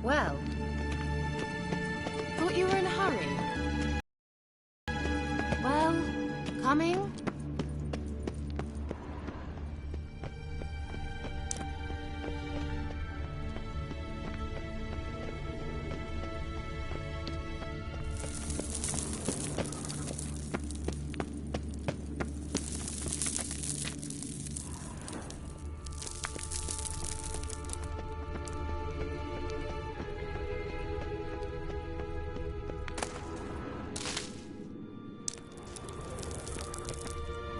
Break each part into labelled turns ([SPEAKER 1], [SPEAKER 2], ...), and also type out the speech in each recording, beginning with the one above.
[SPEAKER 1] Well. Thought you were in a hurry. Well, coming?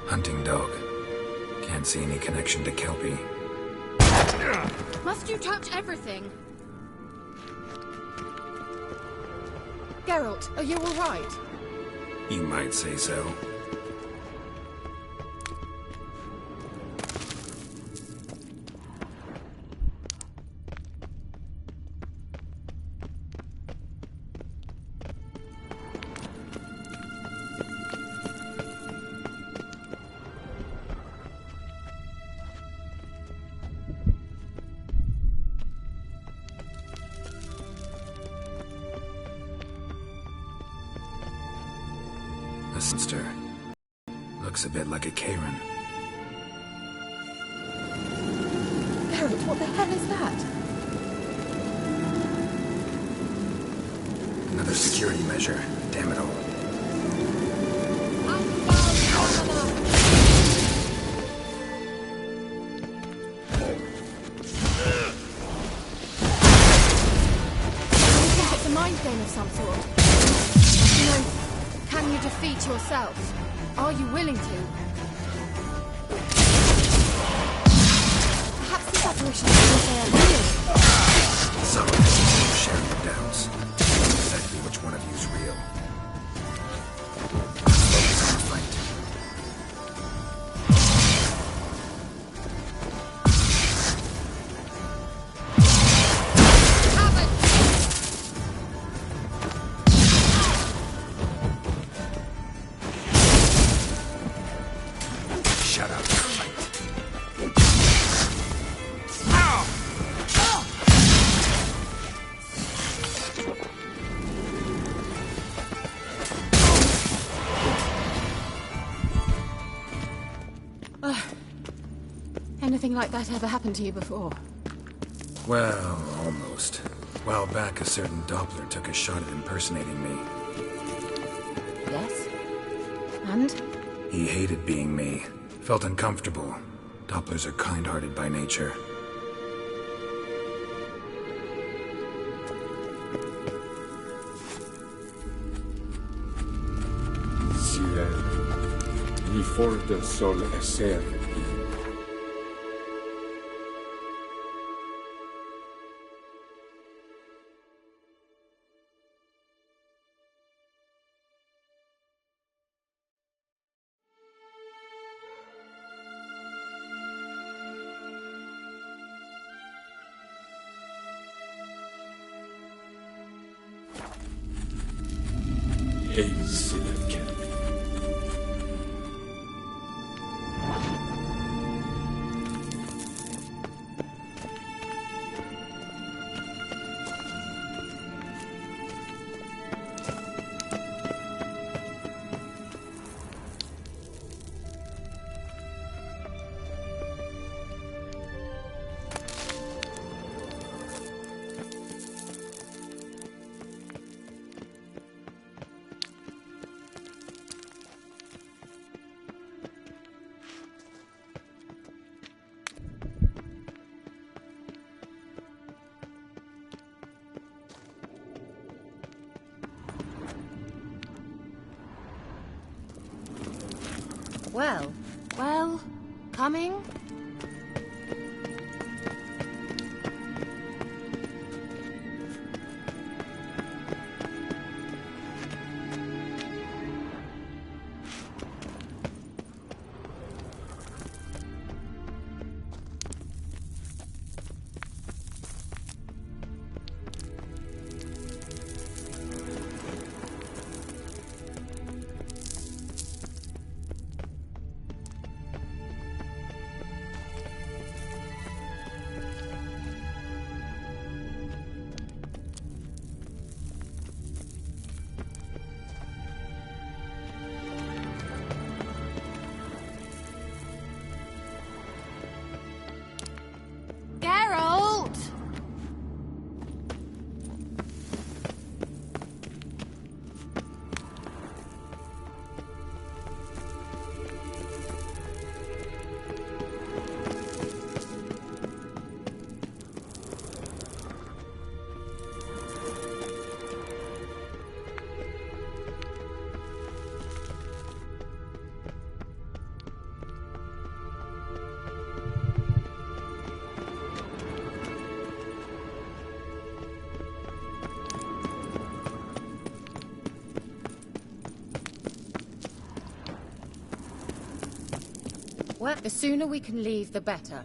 [SPEAKER 2] Hunting dog. Can't see any connection to Kelpie.
[SPEAKER 1] Must you touch everything? Geralt, are you alright?
[SPEAKER 2] You might say so. A monster. Looks a bit like a Karen.
[SPEAKER 1] Geralt, what the hell is that?
[SPEAKER 2] Another security measure. Damn it all.
[SPEAKER 1] I think it's a mind game of some sort. You know, can you defeat yourself? Are you willing to? Perhaps these apparitions think they are real.
[SPEAKER 2] Some of you share your doubts. Exactly which one of you is real. Focus on the fight. Shut up. Fight.
[SPEAKER 1] Anything like that ever happened to you before?
[SPEAKER 2] Well, almost. A while back, a certain Doppler took a shot at impersonating me.
[SPEAKER 1] Yes? And?
[SPEAKER 2] He hated being me. Felt uncomfortable. Dopplers are kind-hearted by nature.
[SPEAKER 3] Ciel, mi for del sol esser. Haze la Kelpie.
[SPEAKER 1] Well, coming? Well, the sooner we can leave, the better.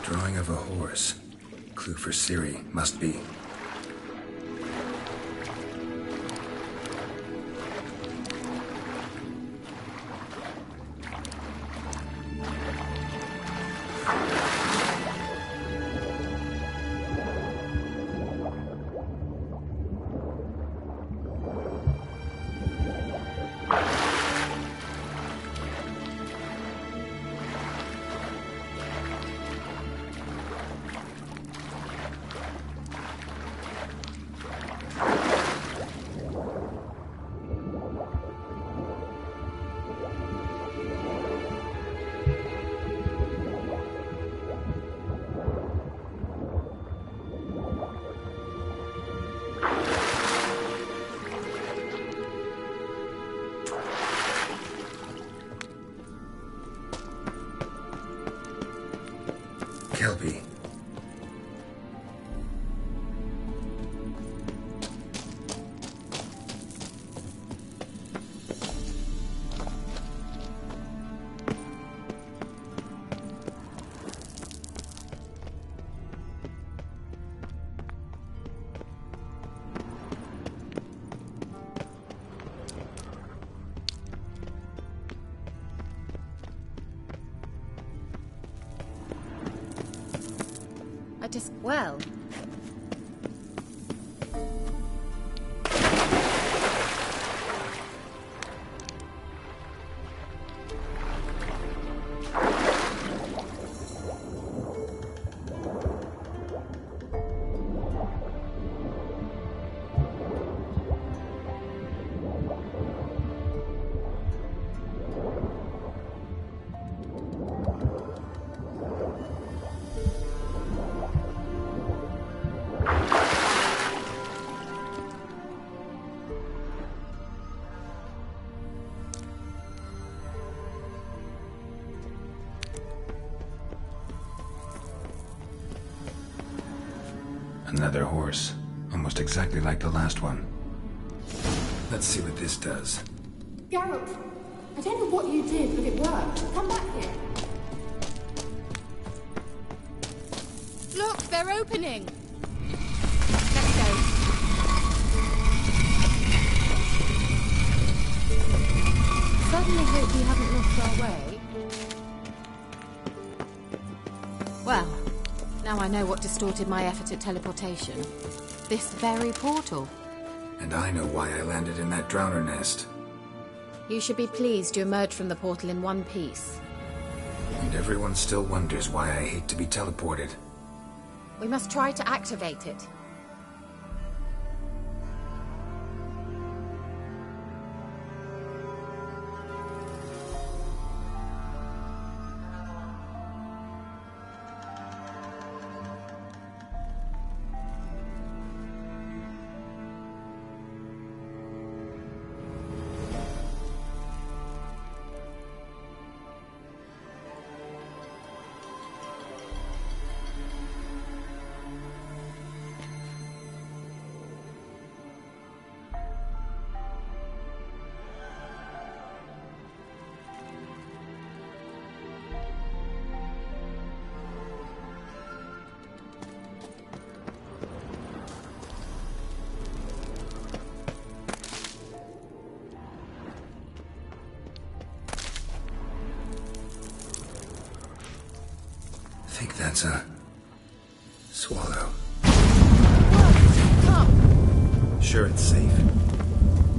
[SPEAKER 2] Drawing of a horse. Clue for Siri, must be. Kelpie.
[SPEAKER 1] Well...
[SPEAKER 2] Another horse. Almost exactly like the last one. Let's see what this does.
[SPEAKER 4] Geralt, I don't know what you did, but it worked. Come back here.
[SPEAKER 1] Look, they're opening! Let's go. Certainly hope we haven't lost our way. Well, now I know what distorted my effort at teleportation. This very portal.
[SPEAKER 2] And I know why I landed in that drowner nest.
[SPEAKER 1] You should be pleased you emerged from the portal in one piece.
[SPEAKER 2] And everyone still wonders why I hate to be teleported.
[SPEAKER 1] We must try to activate it.
[SPEAKER 2] think that's a swallow.
[SPEAKER 1] Come.
[SPEAKER 2] Sure it's safe?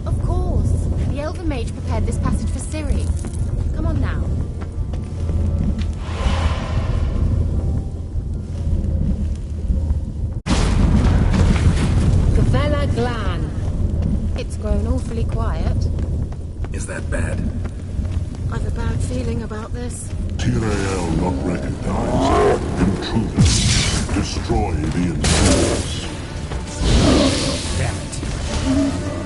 [SPEAKER 1] Of course. The Elven Mage prepared this passage for Ciri. Come on now.
[SPEAKER 5] Gavella Glan.
[SPEAKER 1] It's grown awfully quiet.
[SPEAKER 2] Is that bad?
[SPEAKER 1] I've a bad feeling about this.
[SPEAKER 6] Tyrael not recognized. Intruders. Destroy the intruders.
[SPEAKER 2] Damn it.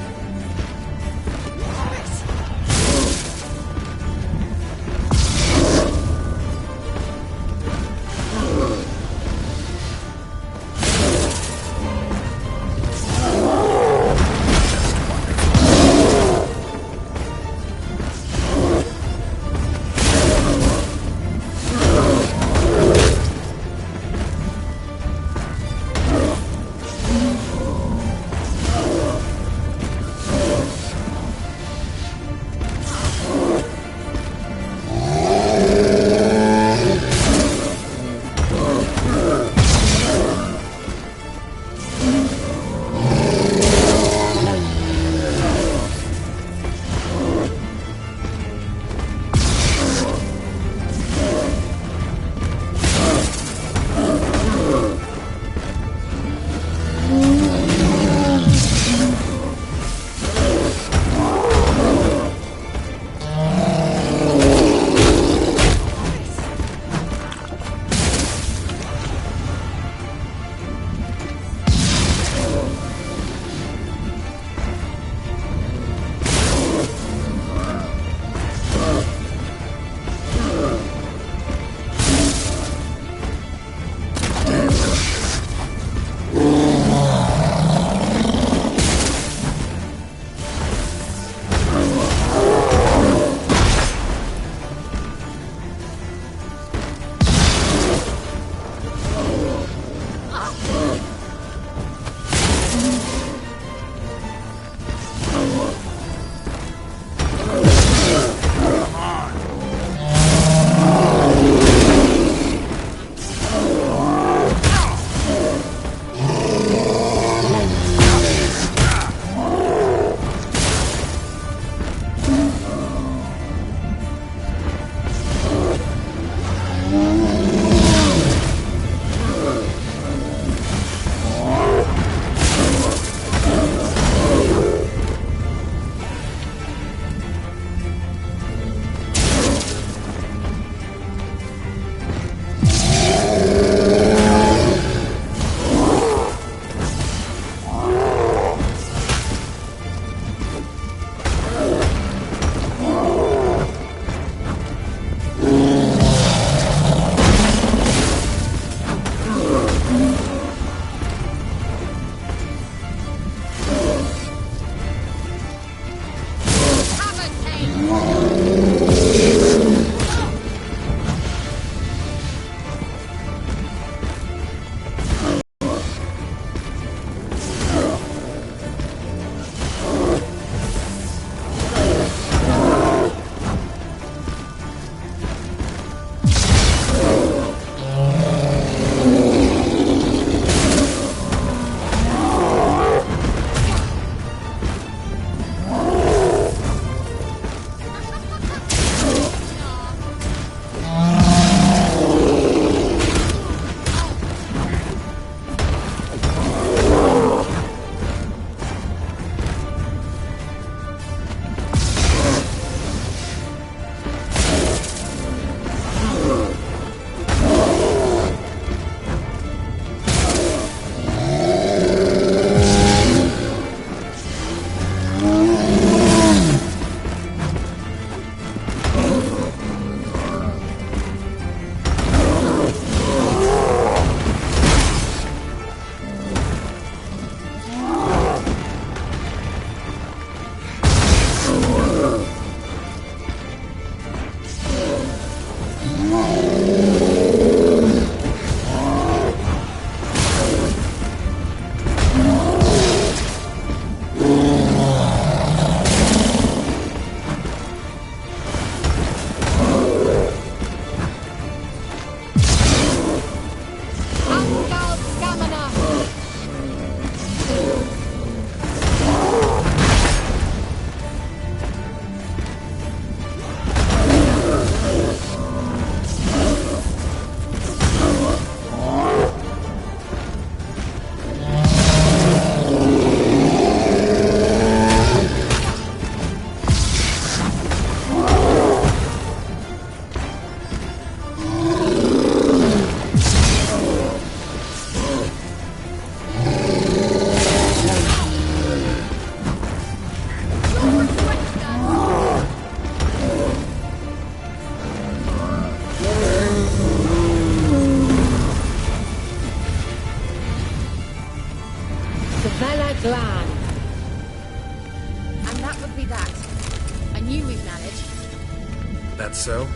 [SPEAKER 1] manage.
[SPEAKER 2] That's so?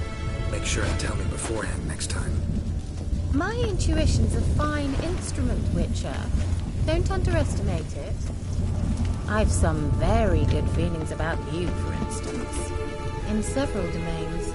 [SPEAKER 2] Make sure and tell me beforehand next time.
[SPEAKER 1] My intuition's a fine instrument, Witcher. Don't underestimate it. I've some very good feelings about you, for instance. In several domains.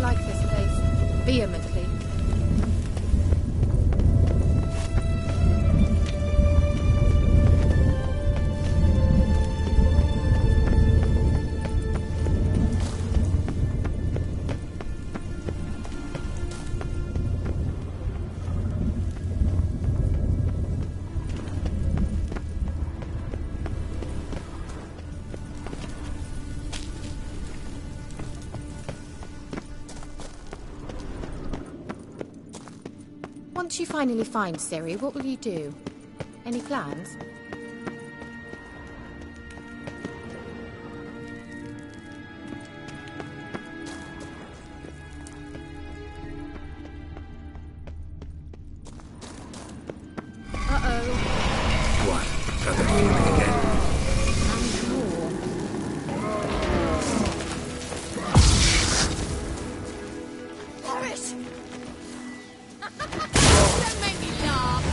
[SPEAKER 1] Like this place, vehemently. Once you finally find Ciri, what will you do? Any plans? Uh-oh.
[SPEAKER 2] What? Got that feeling again?
[SPEAKER 1] And more. Perish! Don't make me laugh!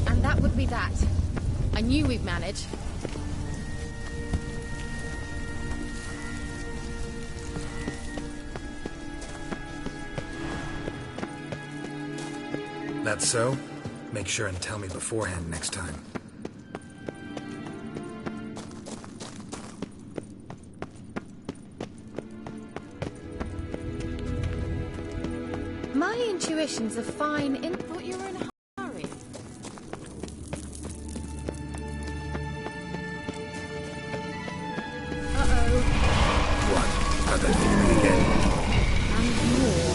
[SPEAKER 1] And that would be that. I knew we'd manage.
[SPEAKER 2] That's so? Make sure and tell me beforehand next time.
[SPEAKER 1] My intuition's a fine in... Thought you were in a hurry. Uh-oh.
[SPEAKER 2] What? Got that feeling again?
[SPEAKER 1] And more.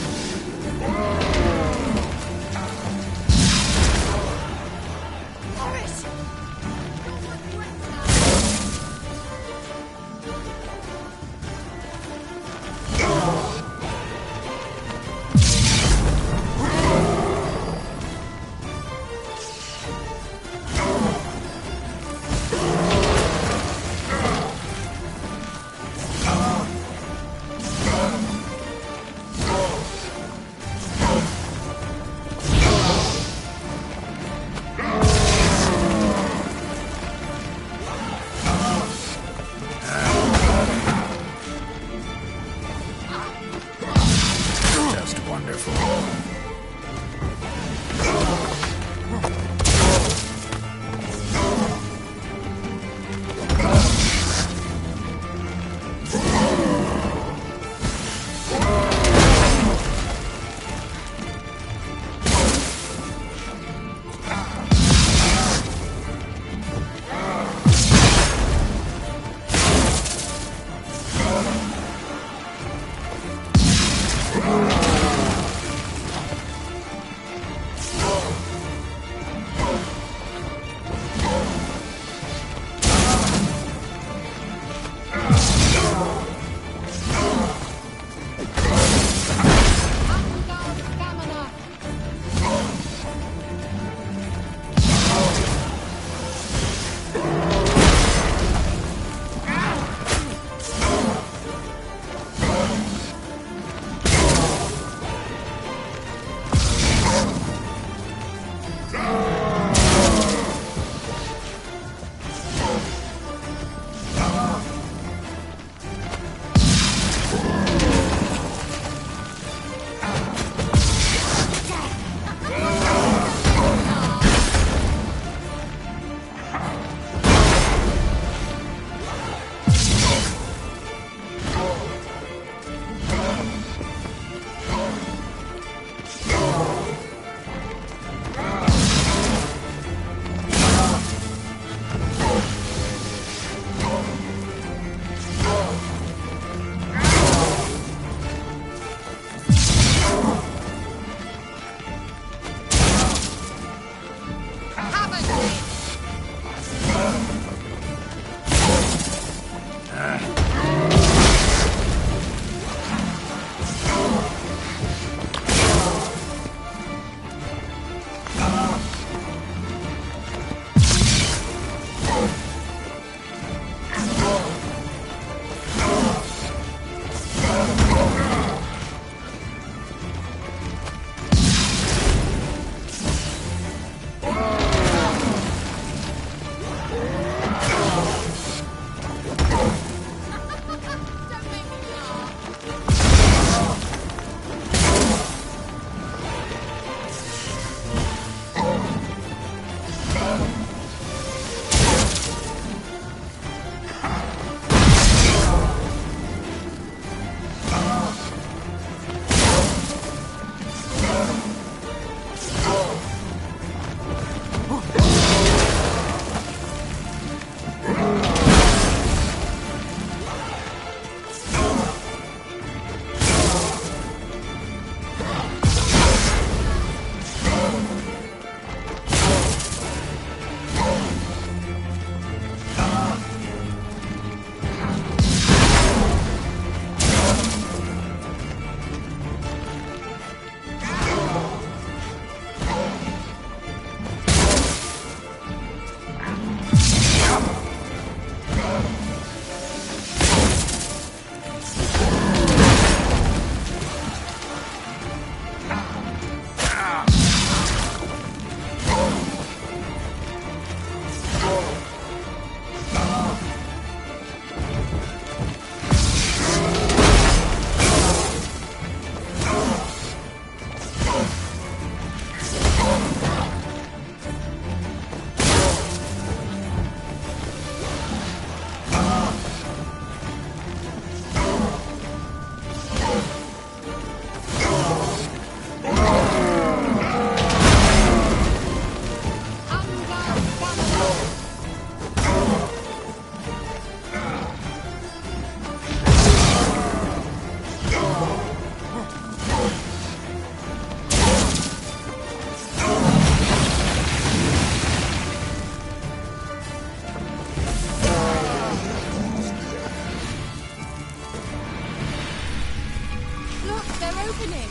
[SPEAKER 4] happening?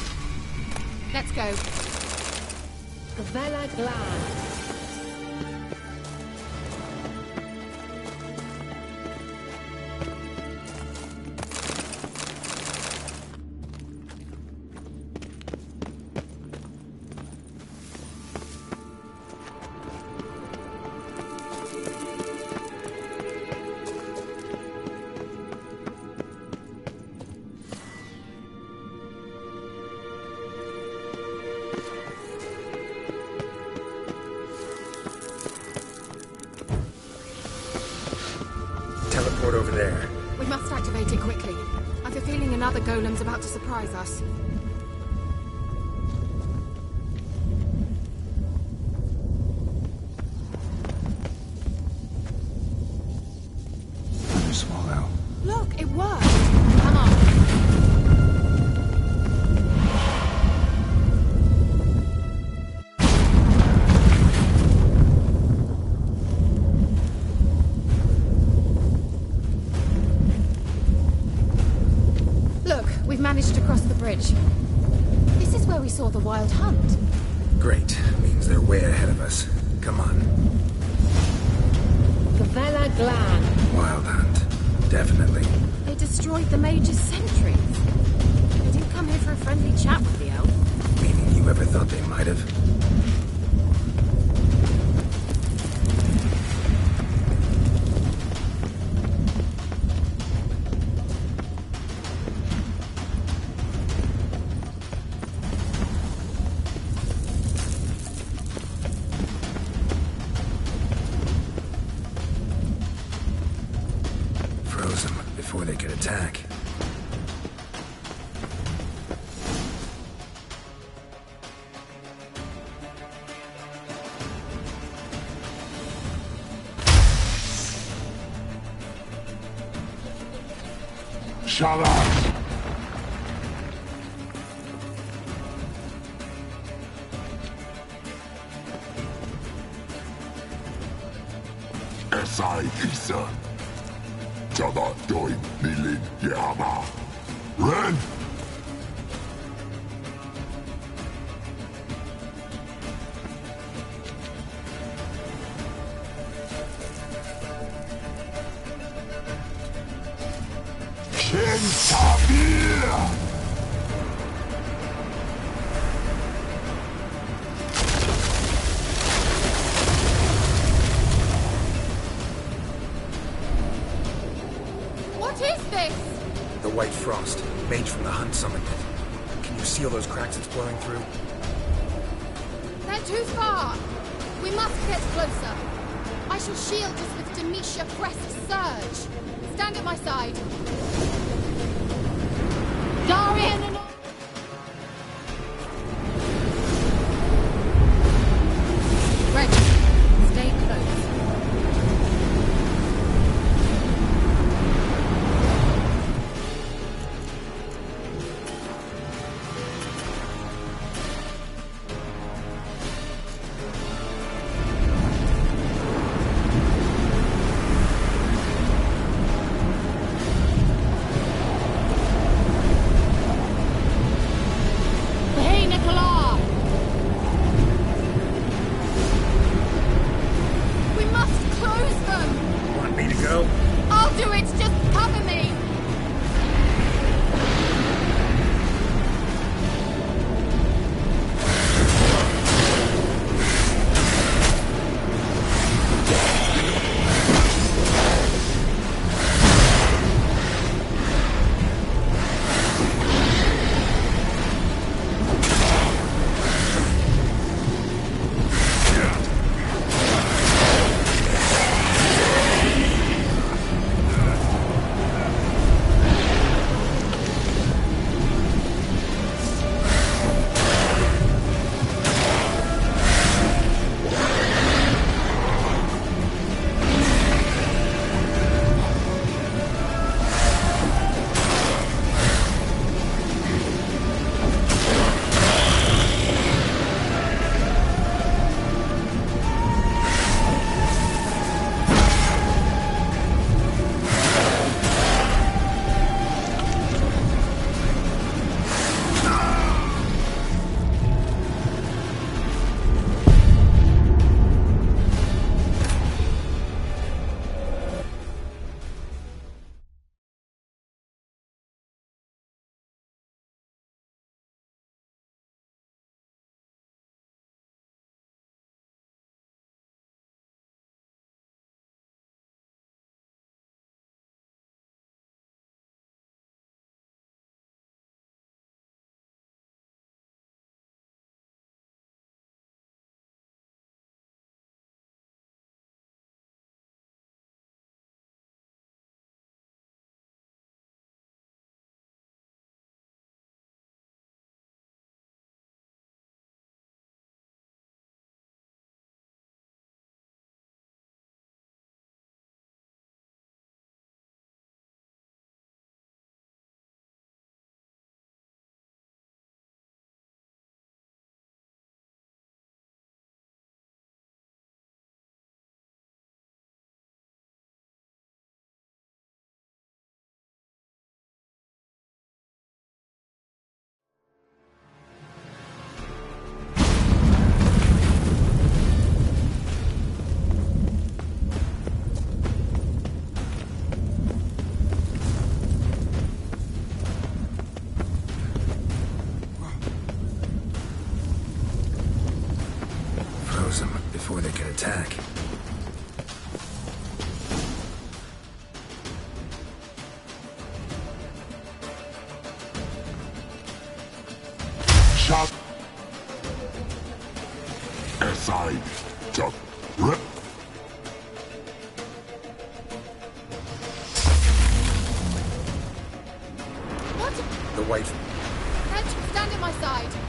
[SPEAKER 4] Let's go.
[SPEAKER 1] Gavella Glad.
[SPEAKER 2] Teleport over there.
[SPEAKER 4] We must activate it quickly. I have a feeling another golem's about to surprise us.
[SPEAKER 6] When you swallow.
[SPEAKER 4] Look, it worked. Come on. Look, we've managed to cross the bridge. This is where we saw the wild hunt.
[SPEAKER 2] Great. Means they're way ahead of us. Come on.
[SPEAKER 1] Gavella Glad.
[SPEAKER 2] Wild hunt. Definitely.
[SPEAKER 4] They destroyed the Mage's sentries. They didn't come here for a friendly chat with the elf.
[SPEAKER 2] Meaning you ever thought they might have? Froze them before they could attack.
[SPEAKER 6] Shut up! Esai Isa. Jada doin nilin yama. Ren! Kencheung!
[SPEAKER 4] What is this?
[SPEAKER 2] The White Frost. Mage from the hunt summoned it. Can you see all those cracks it's blowing through?
[SPEAKER 4] They're too far. We must get closer. I shall shield us with Demetia Crest Surge. Stand at my side. Darian and ready. Stay close.
[SPEAKER 2] before they can attack.
[SPEAKER 6] Shot. Aside. Jump. Rip.
[SPEAKER 4] What?
[SPEAKER 2] The white...
[SPEAKER 4] Kencheung, stand at my side.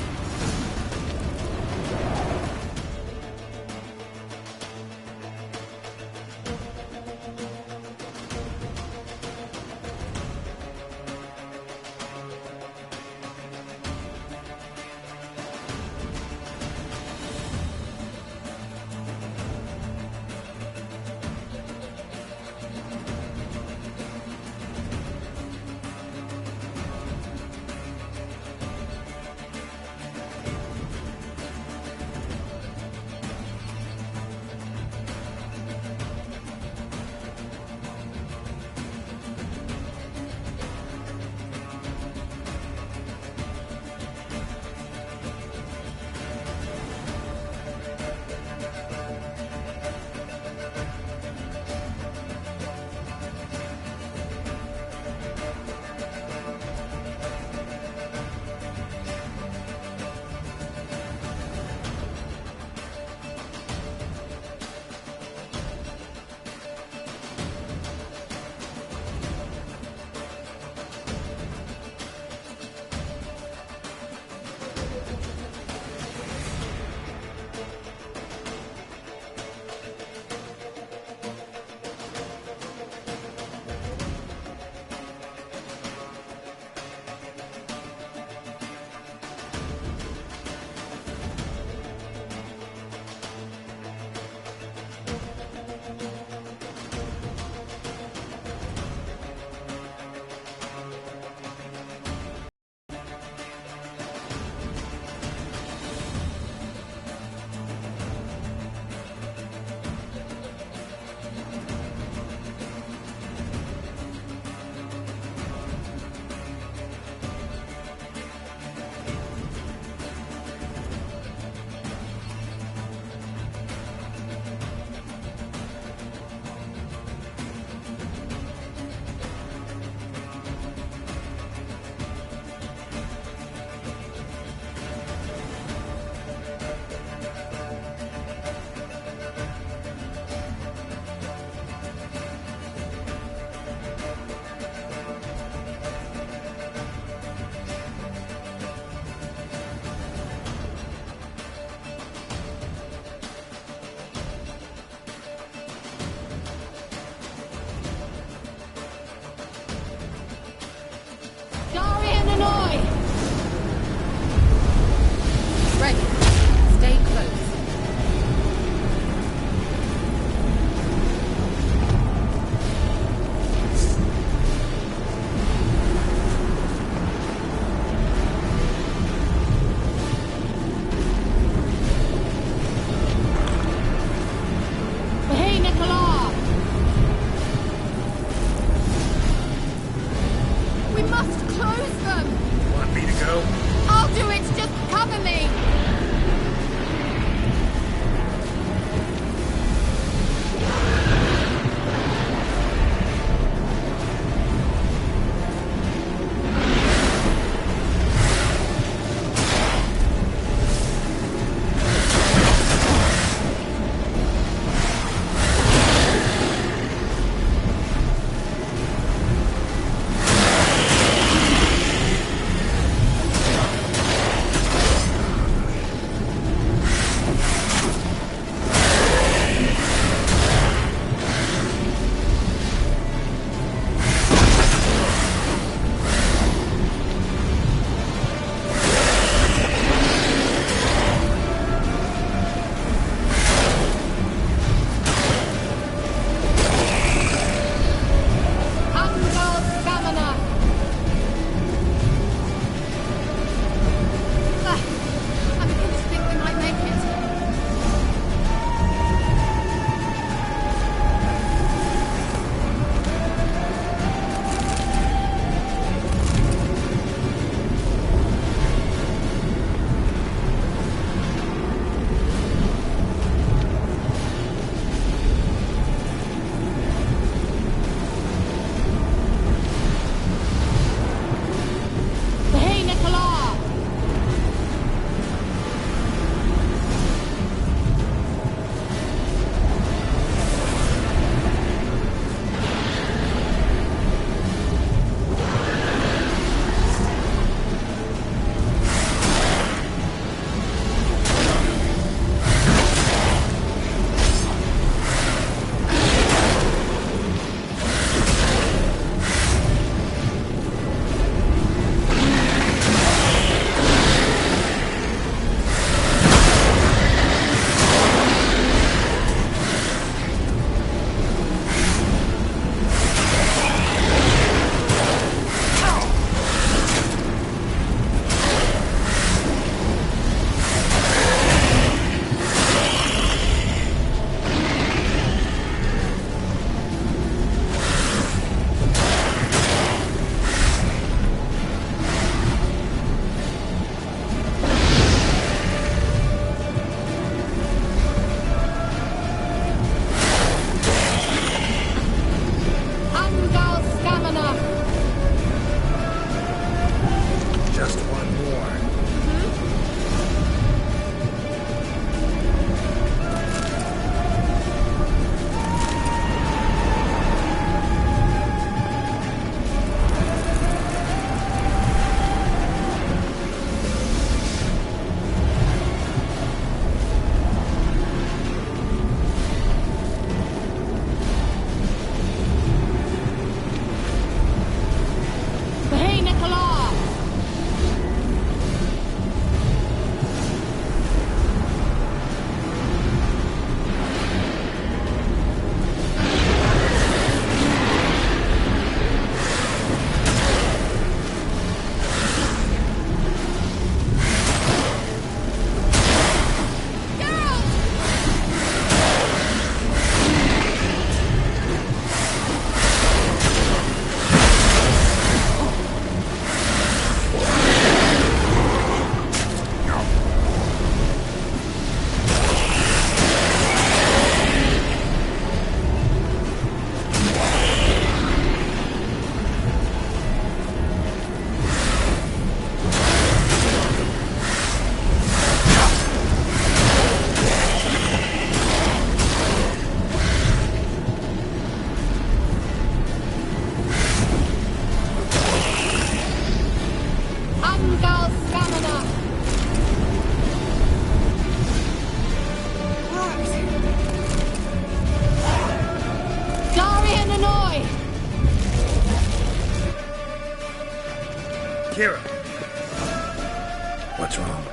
[SPEAKER 2] What's wrong?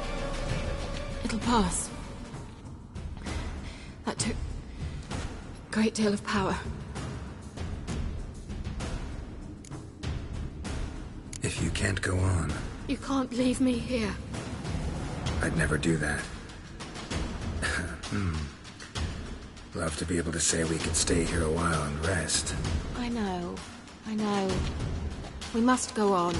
[SPEAKER 4] It'll pass. That took a great deal of power.
[SPEAKER 2] If you can't go on,
[SPEAKER 4] You can't leave me here.
[SPEAKER 2] I'd never do that. Love to be able to say we could stay here a while and rest.
[SPEAKER 4] I know. We must go on.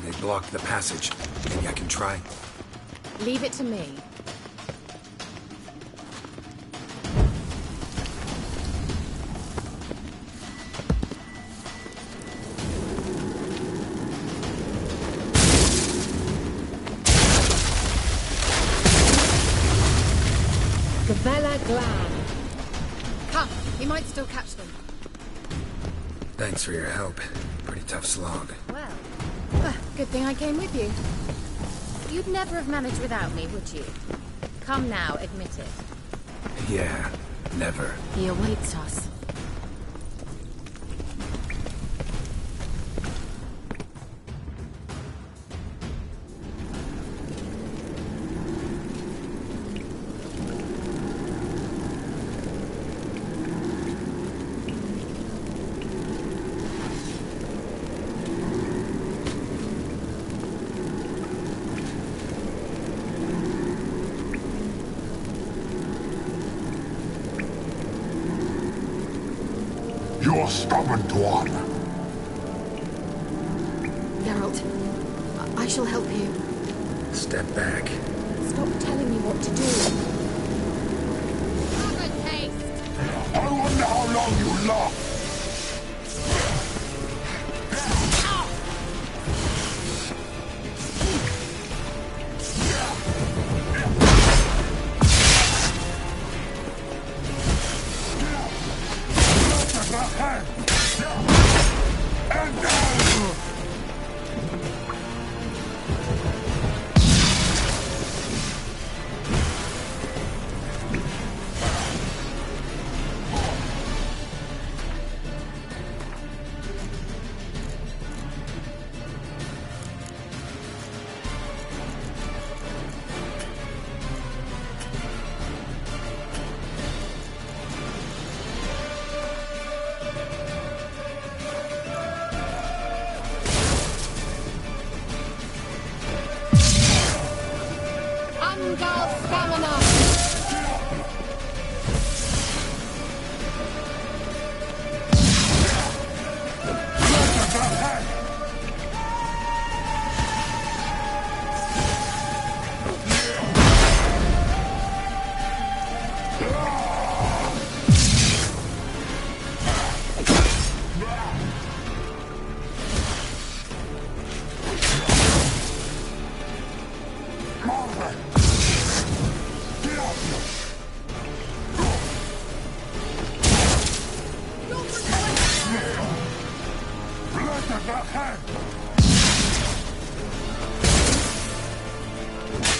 [SPEAKER 2] They blocked the passage. Maybe I can try.
[SPEAKER 1] Leave it to me. Gavella Glan.
[SPEAKER 4] Come, we might still catch them.
[SPEAKER 2] Thanks for your help. Pretty tough slog.
[SPEAKER 1] Well, good thing I came with you. You'd never have managed without me, would you? Come now, admit it.
[SPEAKER 2] Yeah, never.
[SPEAKER 1] He awaits us.
[SPEAKER 6] You're stubborn, Tuan.
[SPEAKER 4] Geralt, I shall help you.
[SPEAKER 2] Step back.
[SPEAKER 1] Stop telling me what to do.
[SPEAKER 4] Have a taste.
[SPEAKER 6] I wonder how long you last.
[SPEAKER 4] Ungal stamina.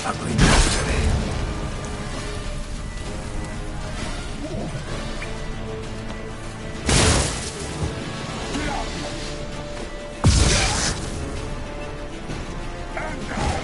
[SPEAKER 2] Ugly bastard.
[SPEAKER 4] Ungal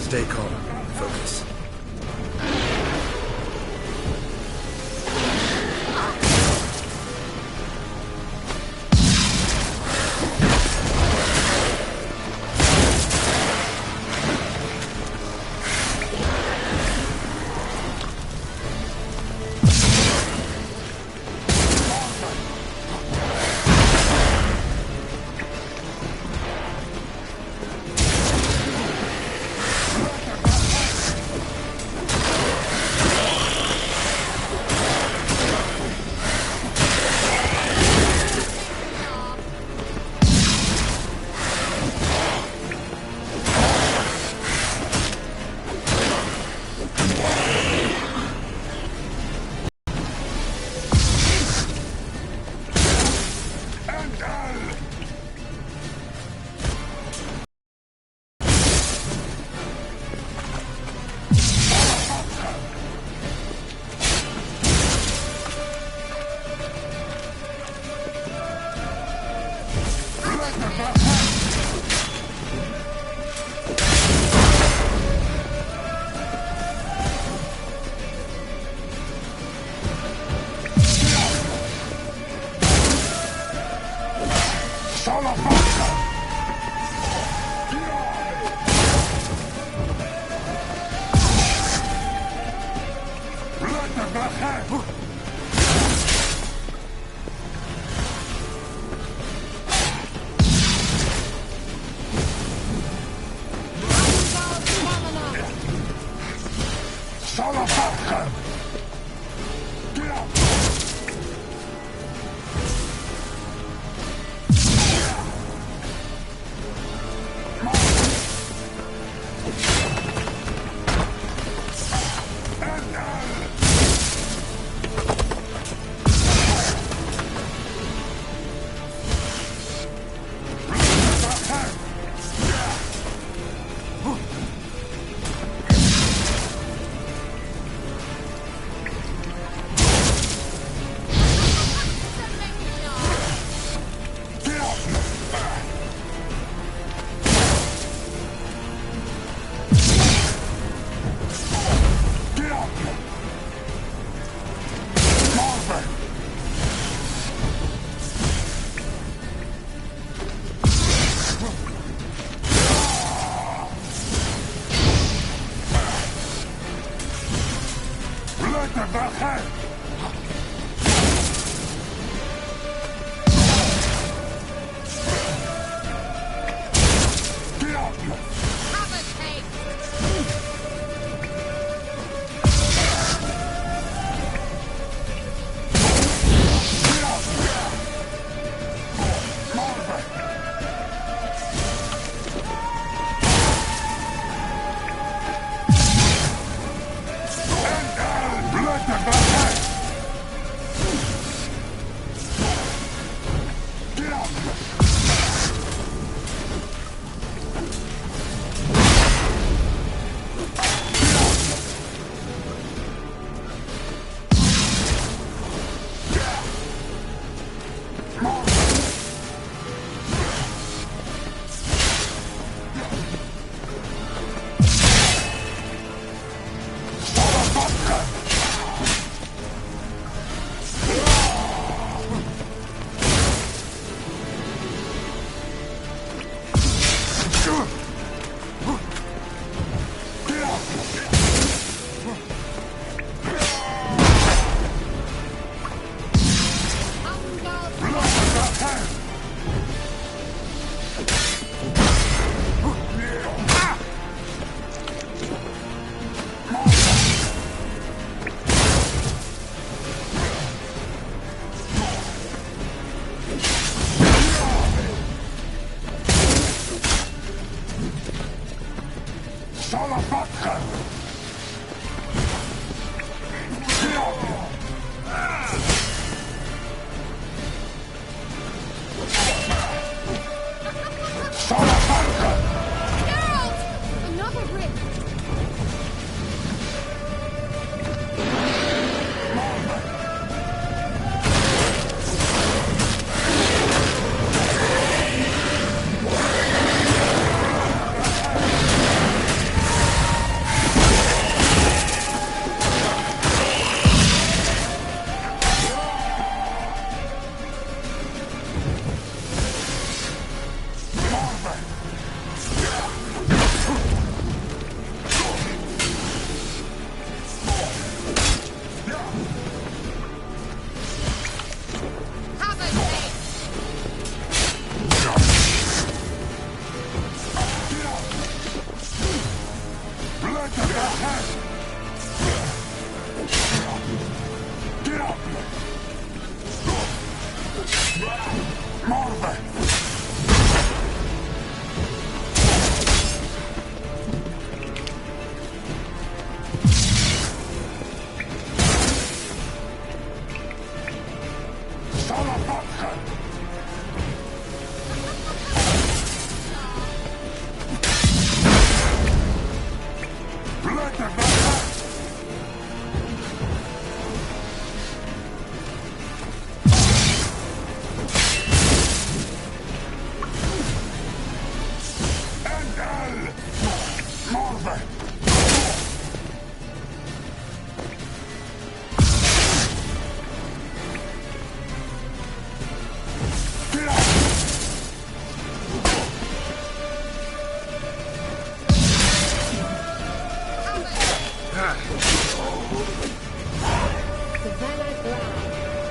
[SPEAKER 2] Stay calm. Focus.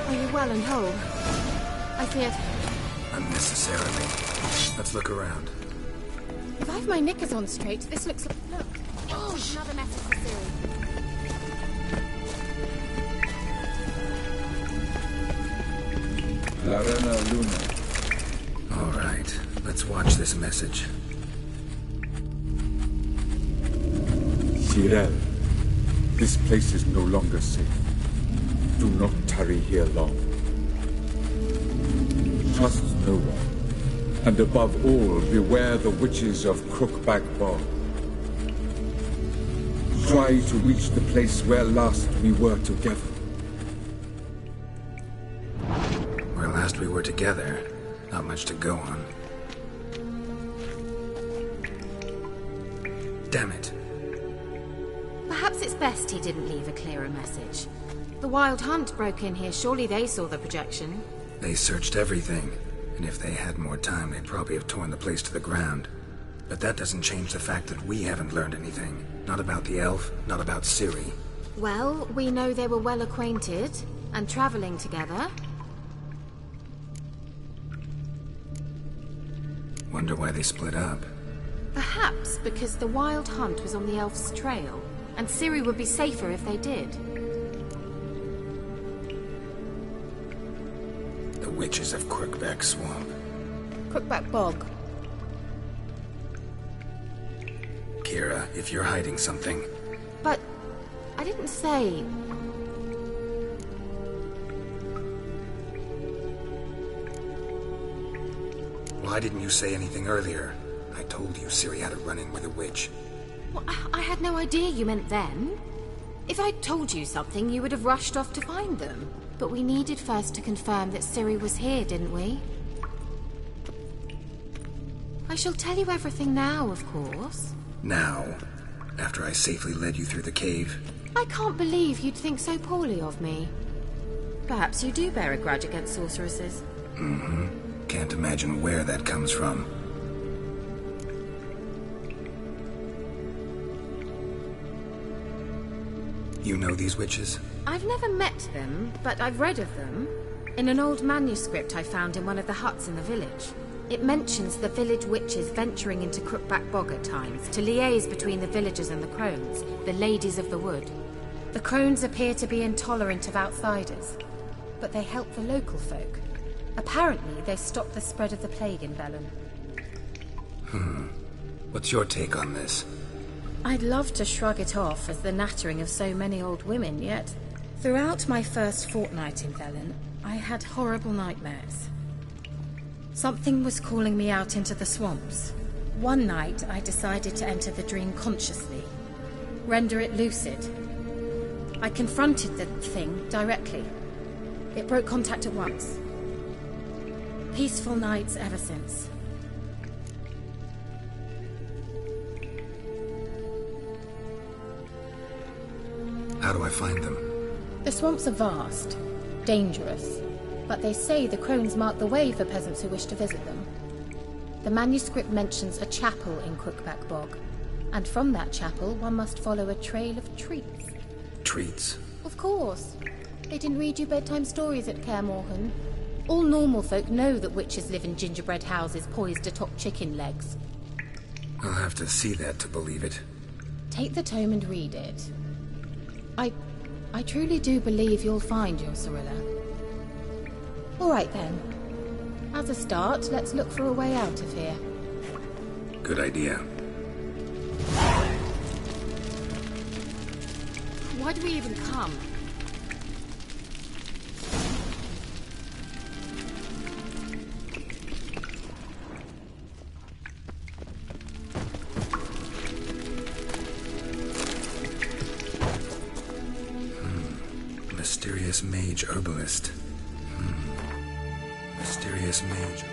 [SPEAKER 1] Are you well and whole? I feared...
[SPEAKER 2] Unnecessarily. Let's look around.
[SPEAKER 1] If I've my knickers on straight, this looks like... Look. Oh, another message for Siri.
[SPEAKER 3] La Reina Luna.
[SPEAKER 2] All right, let's watch this message.
[SPEAKER 3] Cyril, this place is no longer safe. Do not tarry here long. Trust no one. And above all, beware the witches of Crookback Bog. Try to reach the place where last we were together.
[SPEAKER 2] Where last we were together, not much to go on. Damn it.
[SPEAKER 1] Perhaps it's best he didn't leave a clearer message. The Wild Hunt broke in here. Surely they saw the projection.
[SPEAKER 2] They searched everything, and if they had more time, they'd probably have torn the place to the ground. But that doesn't change the fact that we haven't learned anything. Not about the elf, not about Ciri.
[SPEAKER 1] Well, we know they were well acquainted and traveling together.
[SPEAKER 2] Wonder why they split up.
[SPEAKER 1] Perhaps because the Wild Hunt was on the elf's trail, and Ciri would be safer if they did.
[SPEAKER 2] The witches of Crookback Swamp.
[SPEAKER 1] Crookback Bog.
[SPEAKER 2] Kira, if you're hiding something...
[SPEAKER 1] But I didn't say...
[SPEAKER 2] Why didn't you say anything earlier? I told you Ciri had a run-in with a witch.
[SPEAKER 1] Well, I had no idea you meant then. If I'd told you something, you would have rushed off to find them. But we needed first to confirm that Ciri was here, didn't we? I shall tell you everything now, of course.
[SPEAKER 2] Now, after I safely led you through the cave.
[SPEAKER 1] I can't believe you'd think so poorly of me. Perhaps you do bear a grudge against sorceresses.
[SPEAKER 2] Mm-hmm. Can't imagine where that comes from. You know these witches?
[SPEAKER 1] I've never met them, but I've read of them. In an old manuscript I found in one of the huts in the village. It mentions the village witches venturing into Crookback Bog at times to liaise between the villagers and the crones, the ladies of the wood. The crones appear to be intolerant of outsiders, but they help the local folk. Apparently, they stopped the spread of the plague in Bellum.
[SPEAKER 2] What's your take on this?
[SPEAKER 1] I'd love to shrug it off as the nattering of so many old women, yet throughout my first fortnight in Bellum, I had horrible nightmares. Something was calling me out into the swamps. One night, I decided to enter the dream consciously, render it lucid. I confronted the thing directly. It broke contact at once. Peaceful nights ever since.
[SPEAKER 2] How do I find them?
[SPEAKER 1] The swamps are vast, dangerous, but they say the crones mark the way for peasants who wish to visit them. The manuscript mentions a chapel in Crookback Bog, and from that chapel one must follow a trail of treats.
[SPEAKER 2] Treats?
[SPEAKER 1] Of course. They didn't read you bedtime stories at Kaer Morhen. All normal folk know that witches live in gingerbread houses poised atop chicken legs.
[SPEAKER 2] I'll have to see that to believe it.
[SPEAKER 1] Take the tome and read it. I truly do believe you'll find your Cirilla. All right then. As a start, let's look for a way out of here.
[SPEAKER 2] Good idea.
[SPEAKER 1] Why do we even come?
[SPEAKER 2] Mysterious mage herbalist. Mysterious mage.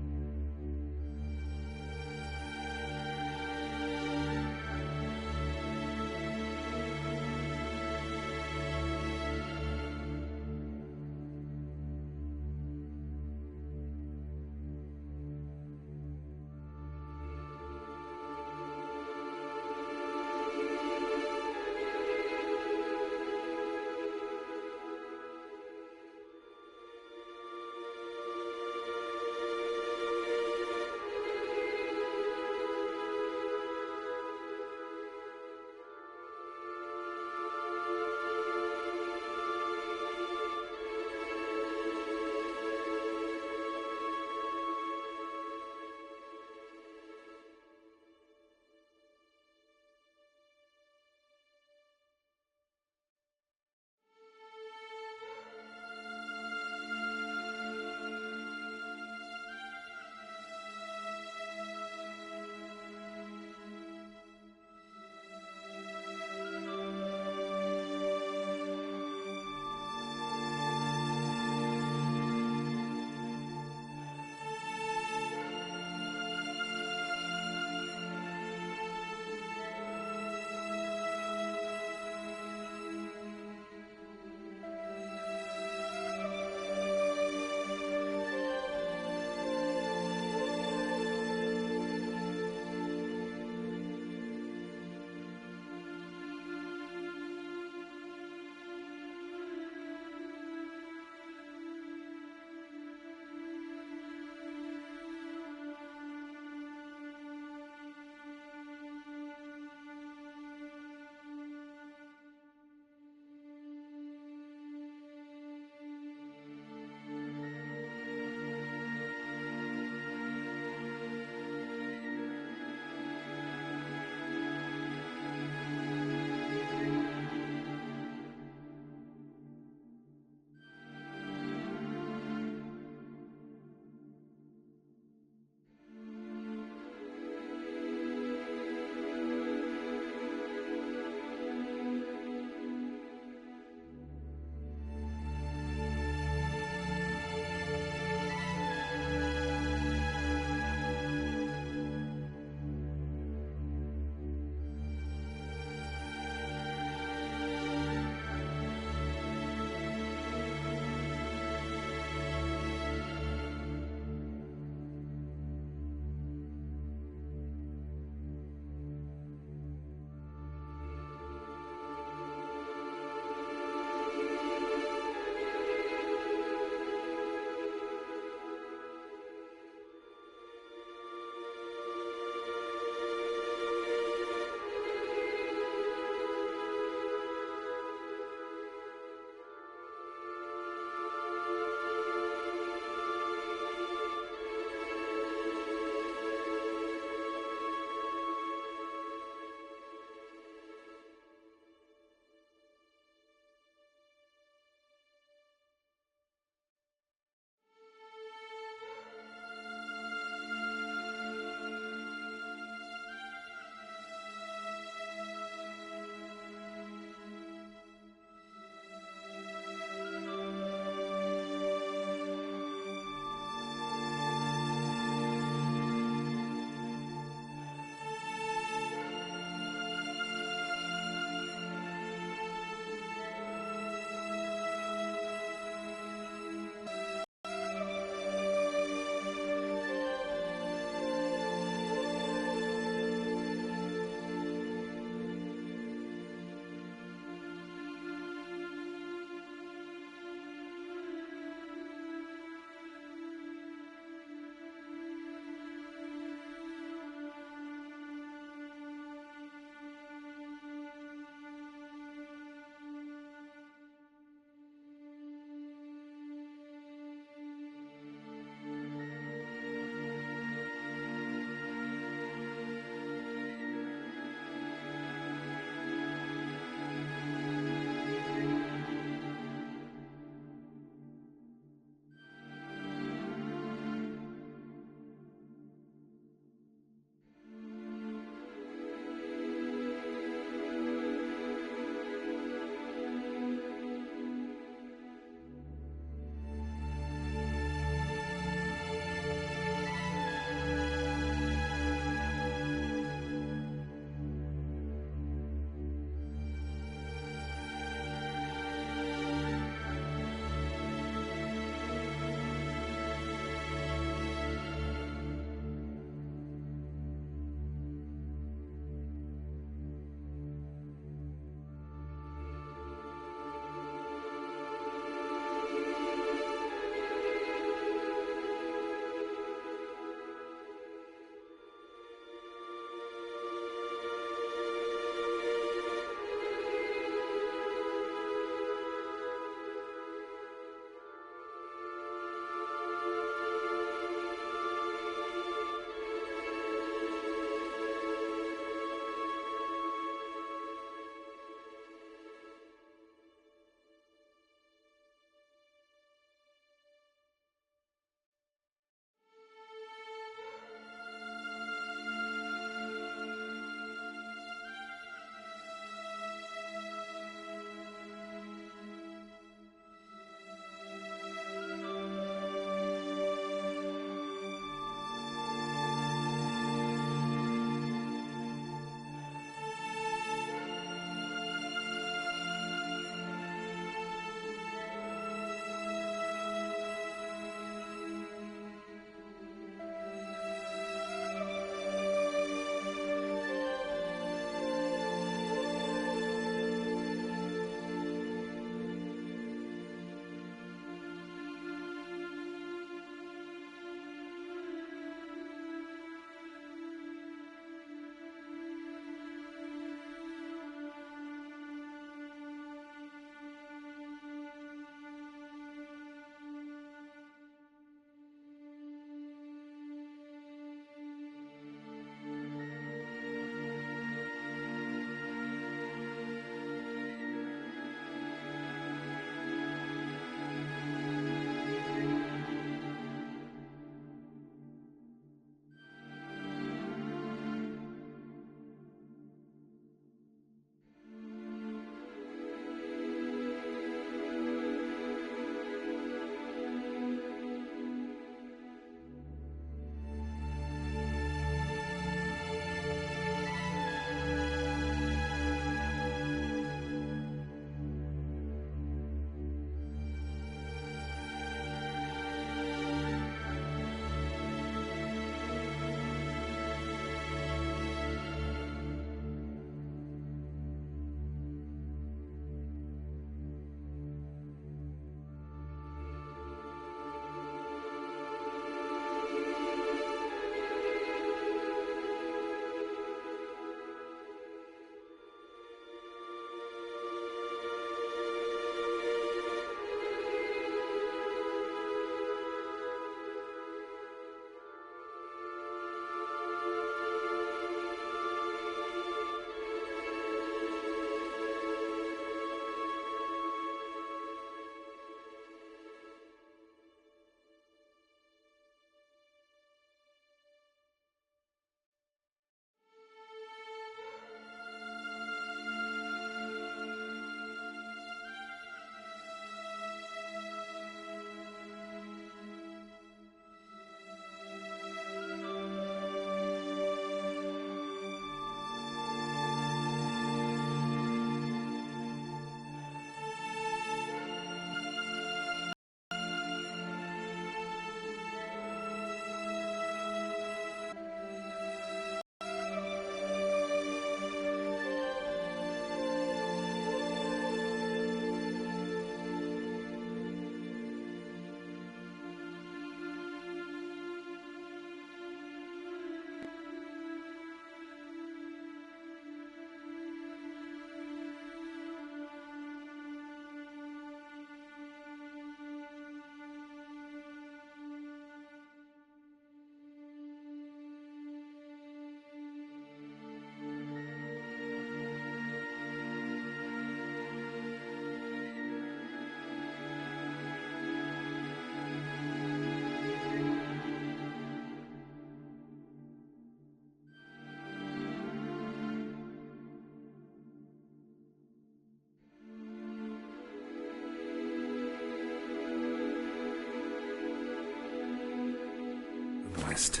[SPEAKER 2] herbalist.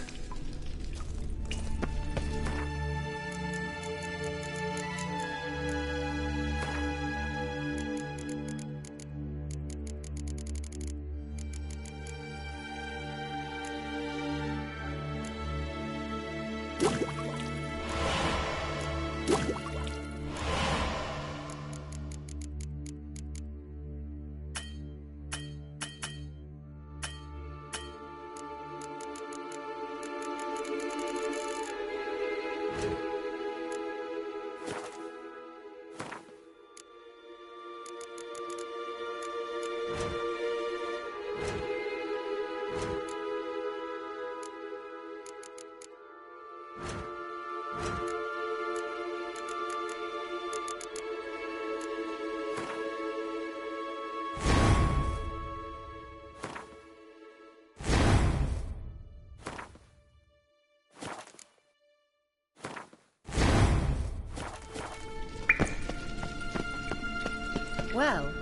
[SPEAKER 1] Well,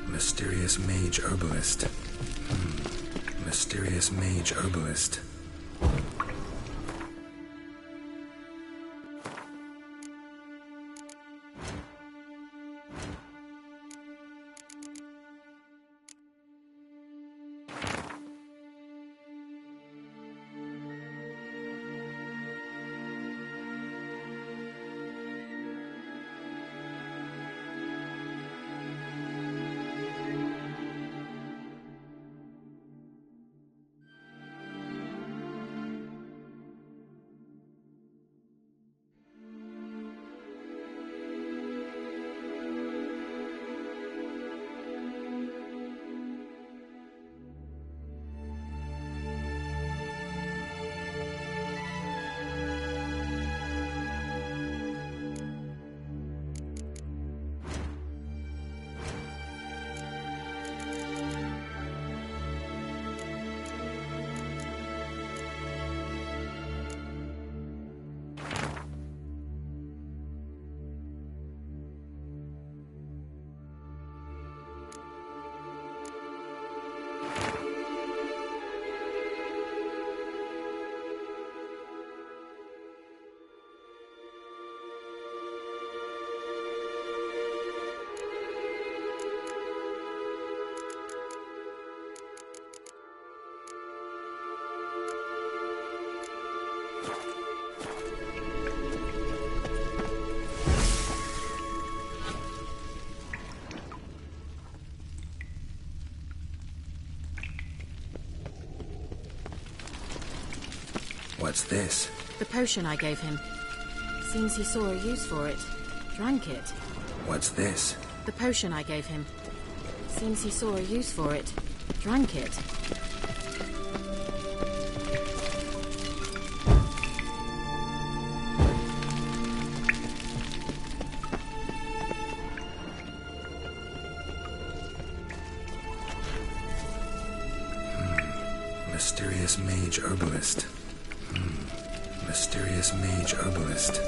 [SPEAKER 2] Mysterious mage herbalist. Mysterious mage herbalist. What's this?
[SPEAKER 1] the potion I gave him. Seems he saw a use for it. Drank it.
[SPEAKER 2] What's this?
[SPEAKER 1] The potion I gave him. Seems he saw a use for it. Drank it.
[SPEAKER 2] Mysterious mage herbalist. Mysterious mage herbalist.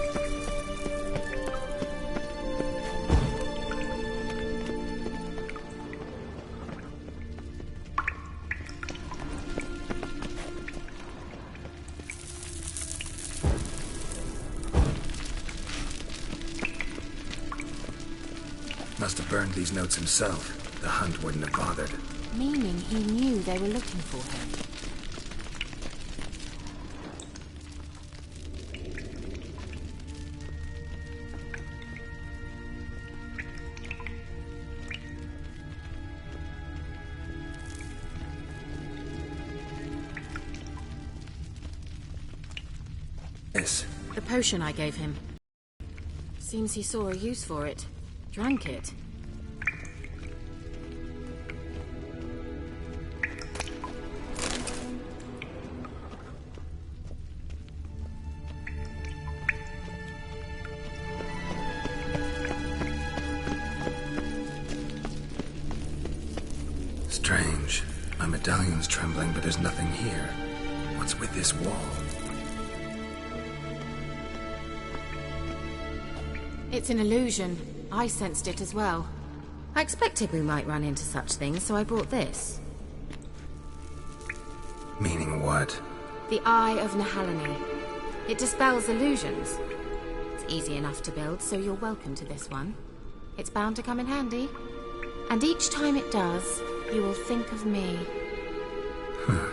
[SPEAKER 2] Must have burned these notes himself. The hunt wouldn't have bothered.
[SPEAKER 1] Meaning he knew they were looking for him.
[SPEAKER 2] This.
[SPEAKER 1] The potion I gave him. Seems he saw a use for it. drank it.
[SPEAKER 2] Strange. My medallion's trembling, but there's nothing here. What's with this wall?
[SPEAKER 1] It's an illusion. I sensed it as well. I expected we might run into such things, so I brought this.
[SPEAKER 2] Meaning what?
[SPEAKER 1] The Eye of Nehaleni. It dispels illusions. It's easy enough to build, so you're welcome to this one. It's bound to come in handy. And each time it does, you will think of me.
[SPEAKER 2] Huh.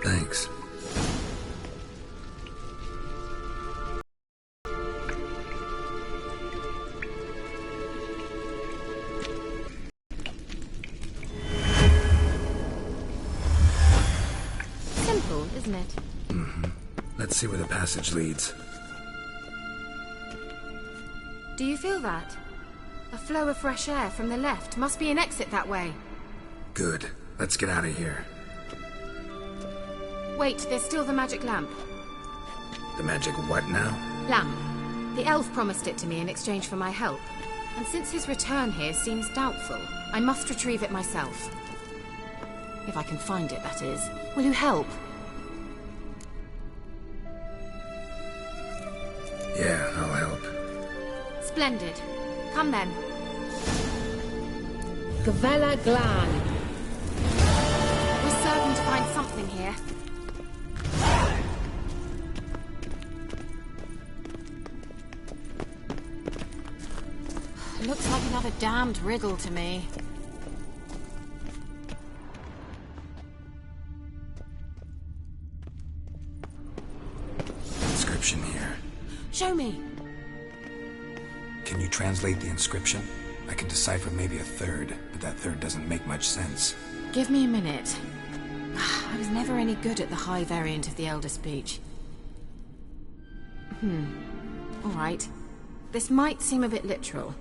[SPEAKER 2] Thanks.
[SPEAKER 1] Simple, isn't it?
[SPEAKER 2] Mm-hmm. Let's see where the passage leads.
[SPEAKER 1] Do you feel that? A flow of fresh air from the left. Must be an exit that way.
[SPEAKER 2] Good. Let's get out of here.
[SPEAKER 1] Wait, there's still the magic lamp.
[SPEAKER 2] The magic what now?
[SPEAKER 1] Lamp. The elf promised it to me in exchange for my help. And since his return here seems doubtful, I must retrieve it myself. If I can find it, that is. Will you help?
[SPEAKER 2] Yeah, I'll help.
[SPEAKER 1] Splendid. Come then.
[SPEAKER 5] Gavella Glan.
[SPEAKER 1] We're certain to find something here. It looks like another damned riddle to me.
[SPEAKER 2] Inscription here.
[SPEAKER 1] Show me.
[SPEAKER 2] Can you translate the inscription? I can decipher maybe a third, but that third doesn't make much sense.
[SPEAKER 1] Give me a minute. I was never any good at the high variant of the Elder Speech. All right. This might seem a bit literal.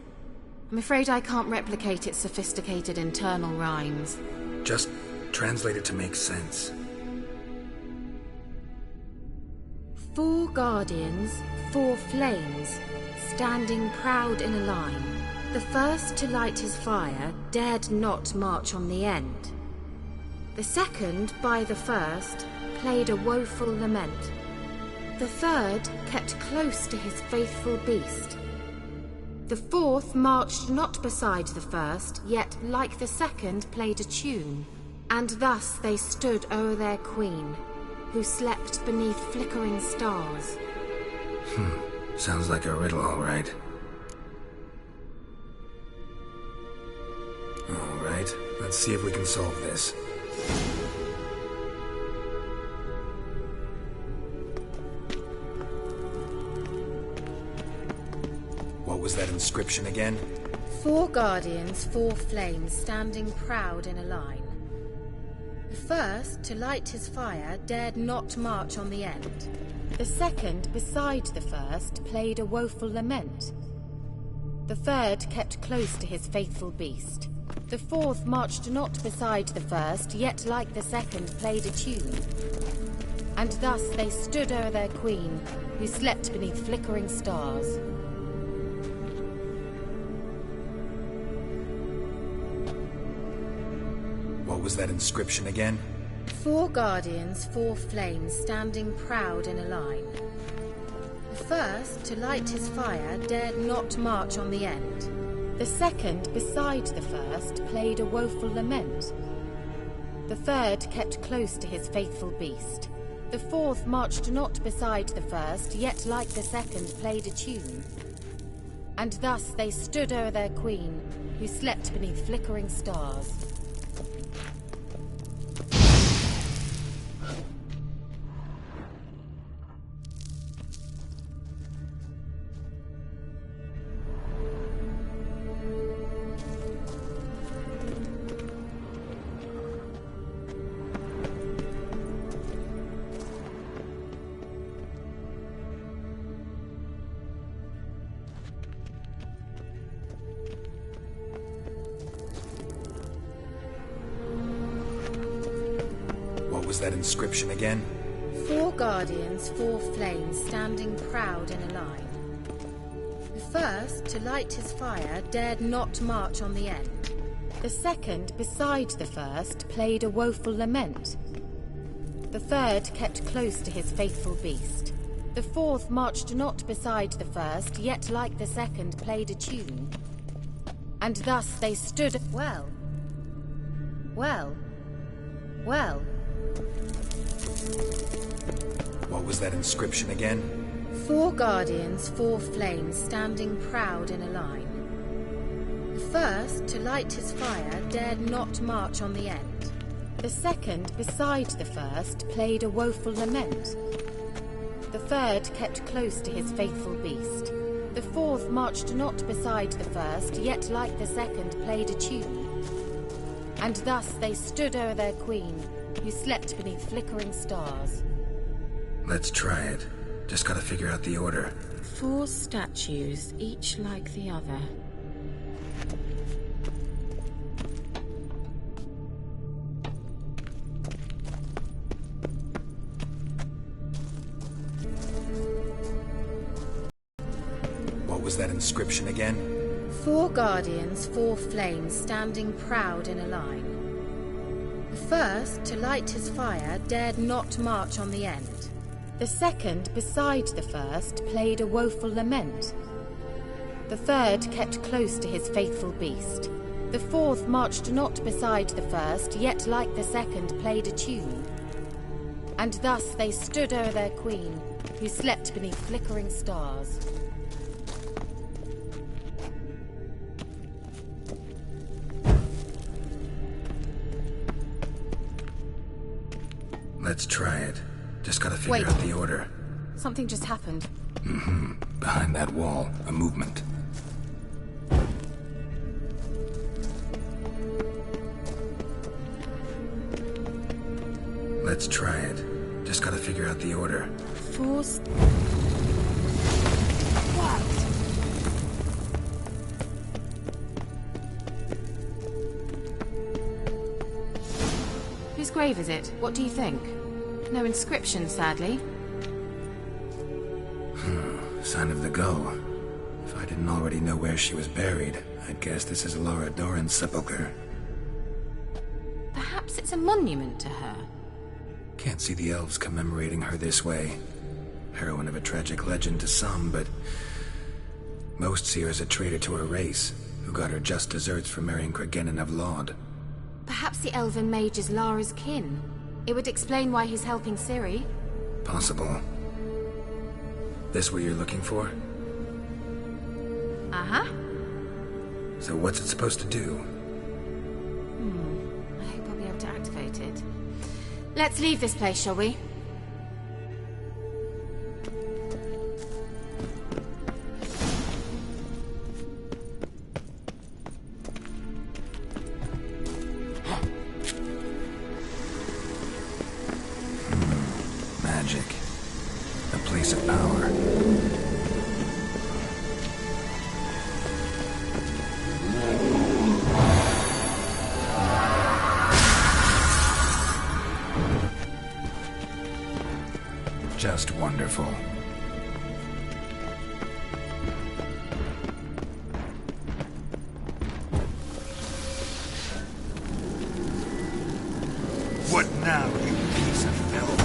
[SPEAKER 1] I'm afraid I can't replicate its sophisticated internal rhymes.
[SPEAKER 2] Just translate it to make sense.
[SPEAKER 1] 4 guardians, 4 flames, standing proud in a line. The first to light his fire dared not march on the end. The second, by the first, played a woeful lament. The third kept close to his faithful beast. The fourth marched not beside the first, yet like the second played a tune. And thus they stood o'er their queen, who slept beneath flickering stars.
[SPEAKER 2] Sounds like a riddle, all right. All right, let's see if we can solve this. What was that inscription again?
[SPEAKER 1] 4 guardians, 4 flames, standing proud in a line. The first, to light his fire, dared not march on the end. The second, beside the first, played a woeful lament. The third kept close to his faithful beast. The fourth marched not beside the first, yet like the second played a tune. And thus they stood o'er their queen, who slept beneath flickering stars.
[SPEAKER 2] What was that inscription again?
[SPEAKER 1] 4 guardians, 4 flames, standing proud in a line. The first, to light his fire, dared not march on the end. The second, beside the first, played a woeful lament. The third kept close to his faithful beast. The fourth marched not beside the first, yet like the second played a tune. And thus they stood o'er their queen, who slept beneath flickering stars.
[SPEAKER 2] was that inscription again?
[SPEAKER 1] 4 guardians, 4 flames, standing proud in a line. The first, to light his fire, dared not march on the end. The second, beside the first, played a woeful lament. The third kept close to his faithful beast. The fourth marched not beside the first, yet like the second played a tune. And thus they stood well.
[SPEAKER 2] What was that inscription again?
[SPEAKER 1] 4 guardians, 4 flames, standing proud in a line. The first, to light his fire, dared not march on the end. The second, beside the first, played a woeful lament. The third kept close to his faithful beast. The fourth marched not beside the first, yet like the second played a tune. And thus they stood o'er their queen, who slept beneath flickering stars.
[SPEAKER 2] Let's try it. Just gotta figure out the order.
[SPEAKER 1] 4 statues, each like the other.
[SPEAKER 2] What was that inscription again?
[SPEAKER 1] 4 guardians, 4 flames, standing proud in a line. The first, to light his fire, dared not march on the end. The second, beside the first, played a woeful lament. The third kept close to his faithful beast. The fourth marched not beside the first, yet like the second played a tune. And thus they stood o'er their queen, who slept beneath flickering stars.
[SPEAKER 2] Let's try it. Just gotta figure out the order.
[SPEAKER 1] Something just happened.
[SPEAKER 2] Behind that wall, a movement. Let's try it. Just gotta figure out the order.
[SPEAKER 1] 4 What? Whose grave is it? What do you think? No inscription, sadly.
[SPEAKER 2] Sign of the gull. If I didn't already know where she was buried, I'd guess this is Laura Doran's sepulcher.
[SPEAKER 1] Perhaps it's a monument to her.
[SPEAKER 2] Can't see the elves commemorating her this way. Heroine of a tragic legend to some, but most see her as a traitor to her race, who got her just deserts for marrying Cregennan of Laud.
[SPEAKER 1] Perhaps the elven mage is Lara's kin. It would explain why he's helping Ciri.
[SPEAKER 2] Possible. This what you're looking for?
[SPEAKER 1] Uh-huh.
[SPEAKER 2] So what's it supposed to do?
[SPEAKER 1] I hope I'll be able to activate it. Let's leave this place, shall we?
[SPEAKER 2] Magic. A place of power. Just wonderful. What now, you piece of elf?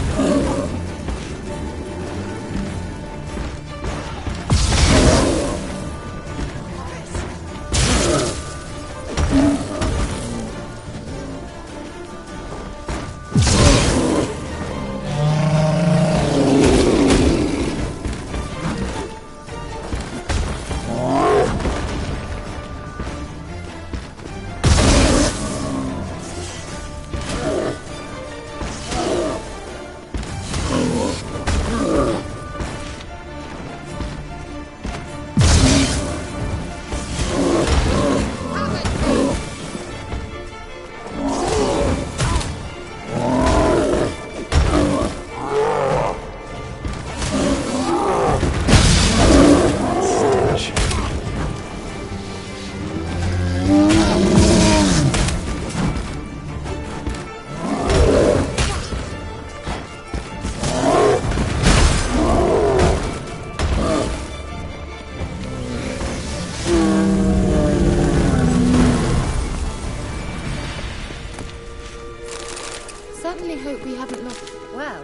[SPEAKER 4] hope we haven't lost...
[SPEAKER 1] Well,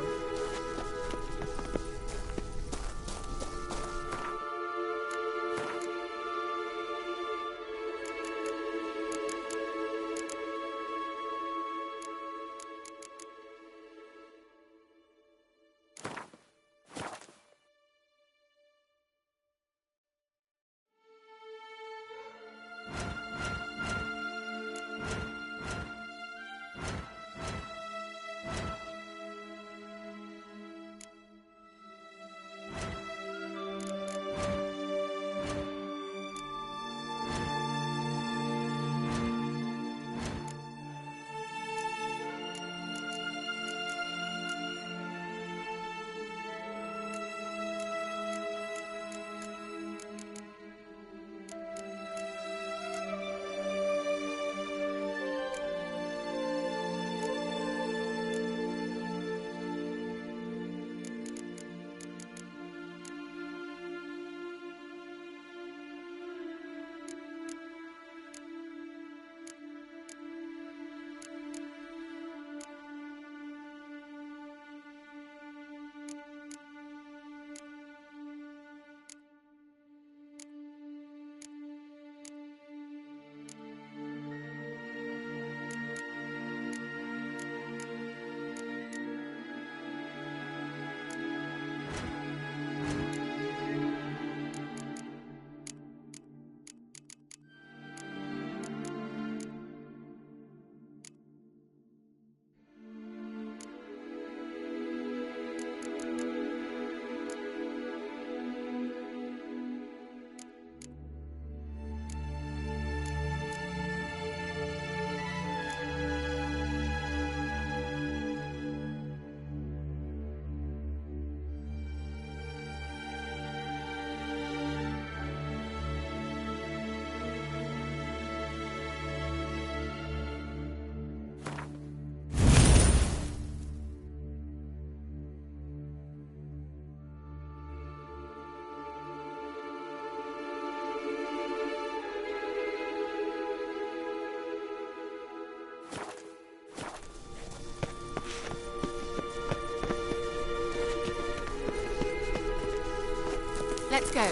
[SPEAKER 4] let's go.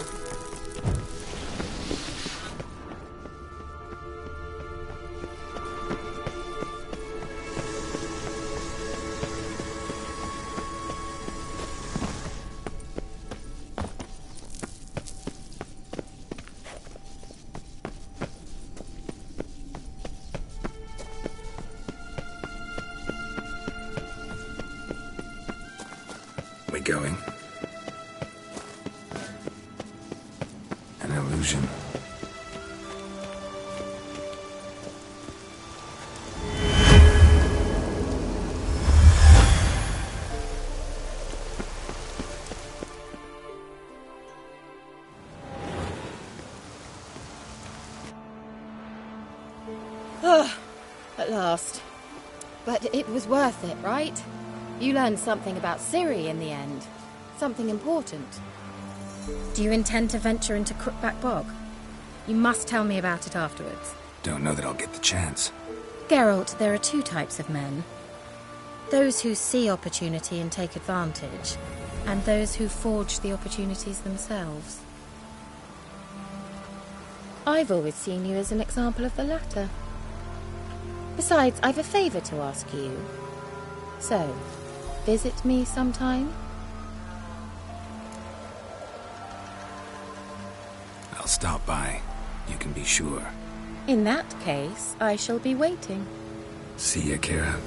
[SPEAKER 2] We going? An illusion.
[SPEAKER 1] At last. But it was worth it, right? You learned something about Ciri in the end. Something important. Do you intend to venture into Crookback Bog? You must tell me about it afterwards.
[SPEAKER 2] Don't know that I'll get the chance.
[SPEAKER 1] Geralt, there are two types of men. Those who see opportunity and take advantage, and those who forge the opportunities themselves. I've always seen you as an example of the latter. Besides, I've a favour to ask you. So, visit me sometime?
[SPEAKER 2] I'll stop by. You can be sure.
[SPEAKER 1] In that case, I shall be waiting.
[SPEAKER 2] See ya, Kira.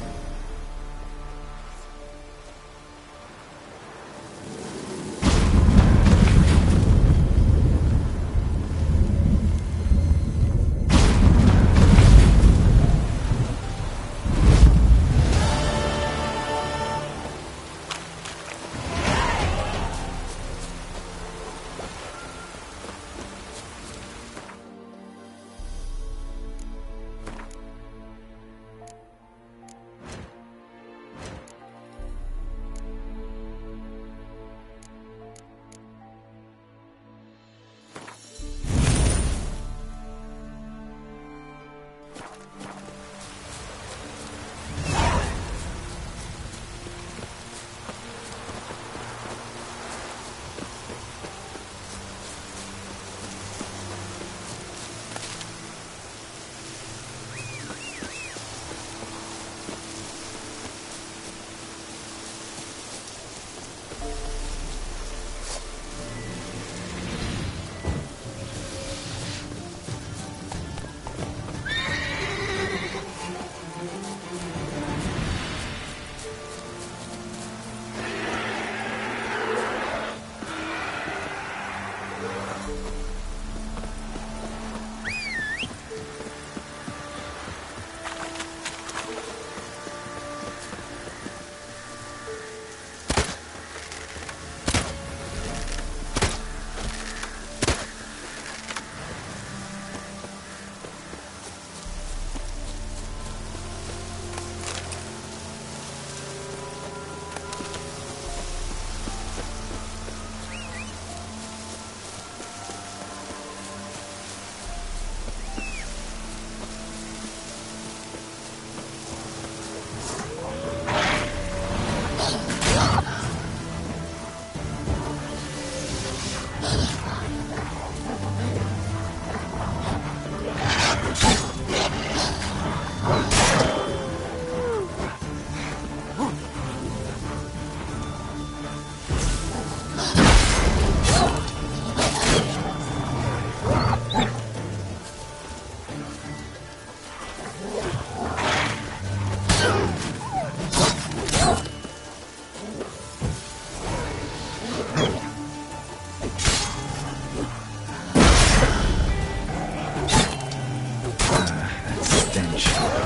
[SPEAKER 6] village.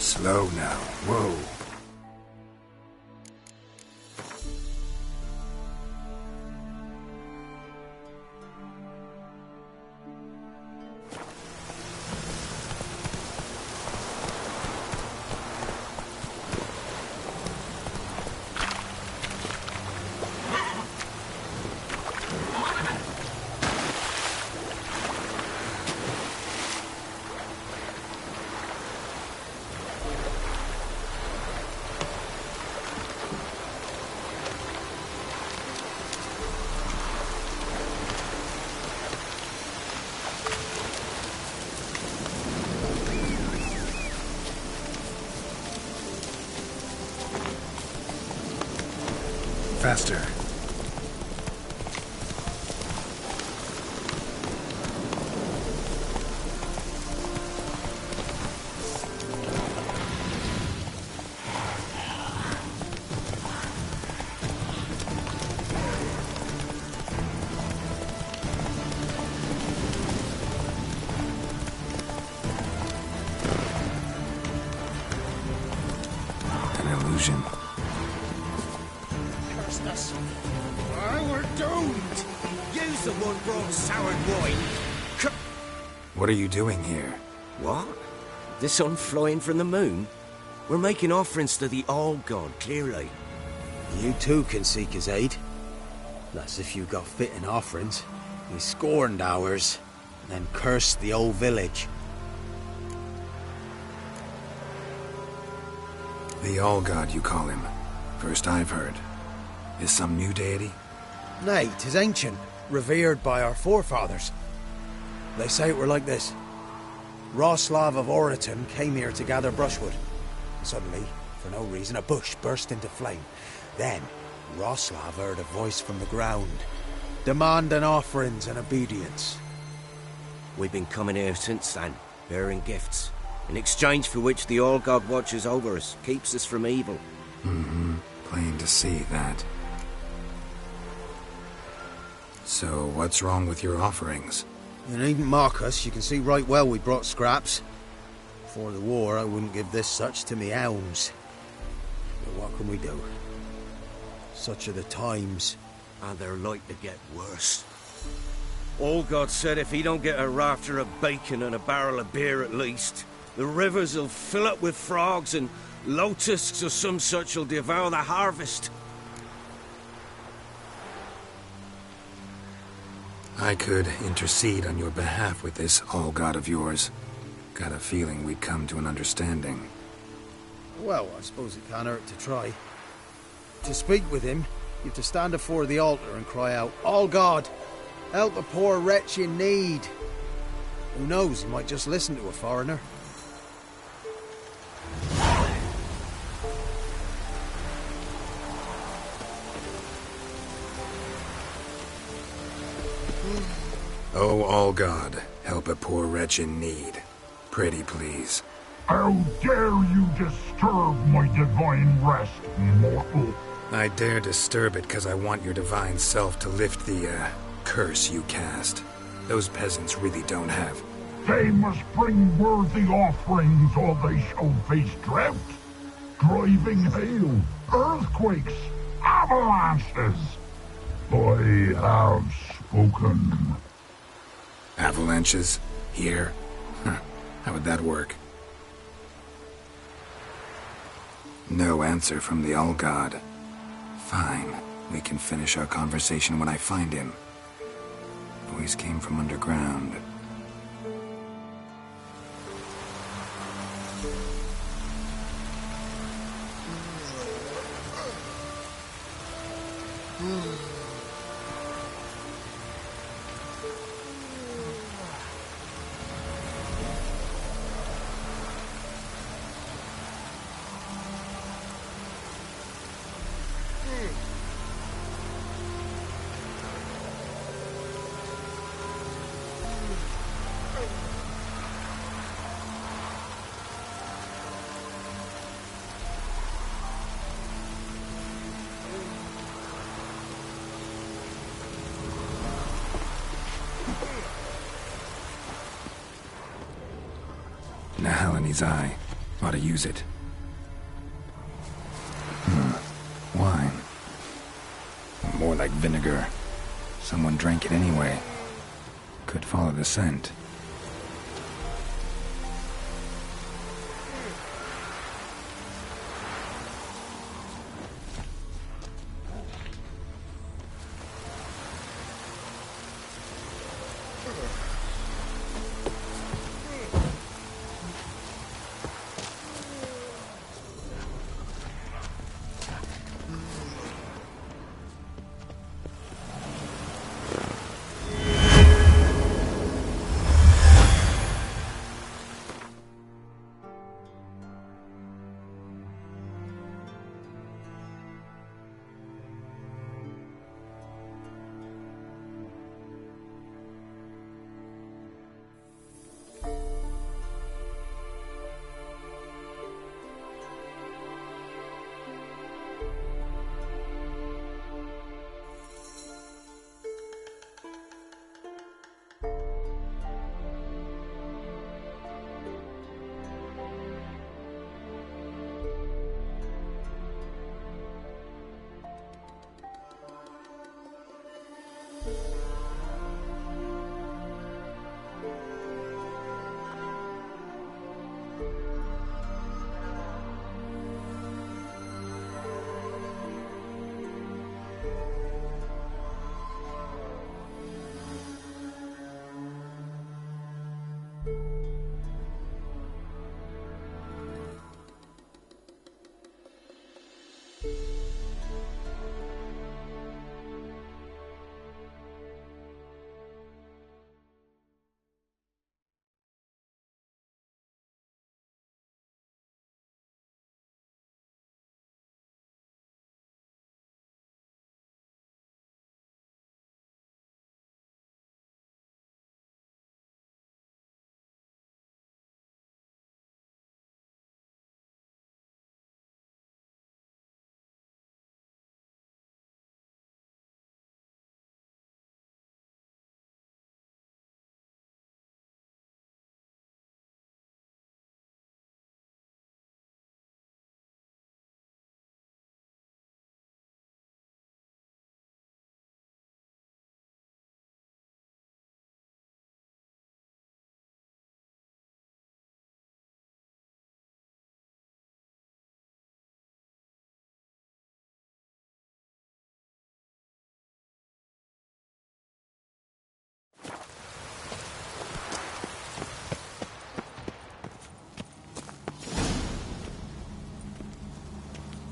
[SPEAKER 2] Slow now. Whoa. Faster. An illusion.
[SPEAKER 7] We're doomed! You's the one brought soured wine.
[SPEAKER 2] What are you doing here?
[SPEAKER 7] What? The sun flying from the moon? We're making offerings to the All-God, clearly.
[SPEAKER 8] You too can seek his aid. That's if you got fitting offerings. He scorned ours, then cursed the old village.
[SPEAKER 2] The All-God, you call him. First I've heard. Is some new deity?
[SPEAKER 8] Nay, 'tis ancient, revered by our forefathers. They say it were like this. Roslav of Oriton came here to gather brushwood. Suddenly, for no reason, a bush burst into flame. Then, Roslav heard a voice from the ground, demanding offerings and obedience.
[SPEAKER 7] We've been coming here since then, bearing gifts, in exchange for which the All-God watches over us, keeps us from evil.
[SPEAKER 2] Mm-hmm. Plain to see that. So, what's wrong with your offerings?
[SPEAKER 8] You needn't mock us, you can see right well we brought scraps. Before the war, I wouldn't give this such to me hounds. But what What can we do? Such are the times.
[SPEAKER 7] And they're like to get worse. Old God said if he don't get a rafter of bacon and a barrel of beer at least, the rivers will fill up with frogs and locusts or some such will devour the harvest.
[SPEAKER 2] I could intercede on your behalf with this all-god of yours. Got a feeling we'd come to an understanding.
[SPEAKER 8] Well, I suppose it can't hurt to try. To speak with him, you have to stand before the altar and cry out, "All God, help a poor wretch in need." Who knows, he might just listen to a foreigner.
[SPEAKER 2] Oh, all God, help a poor wretch in need. Pretty please.
[SPEAKER 6] How dare you disturb my divine rest, mortal?
[SPEAKER 2] I dare disturb it because I want your divine self to lift the, curse you cast. Those peasants really don't have.
[SPEAKER 6] They must bring worthy offerings or they shall face drought, driving hail, earthquakes, avalanches. I have spoken.
[SPEAKER 2] Avalanches? Here? How would that work? No answer from the All-God. Fine. We can finish our conversation when I find him. Voice came from underground. Nahal in his eye. Ought to use it. Wine. More like vinegar. Someone drank it anyway. Could follow the scent.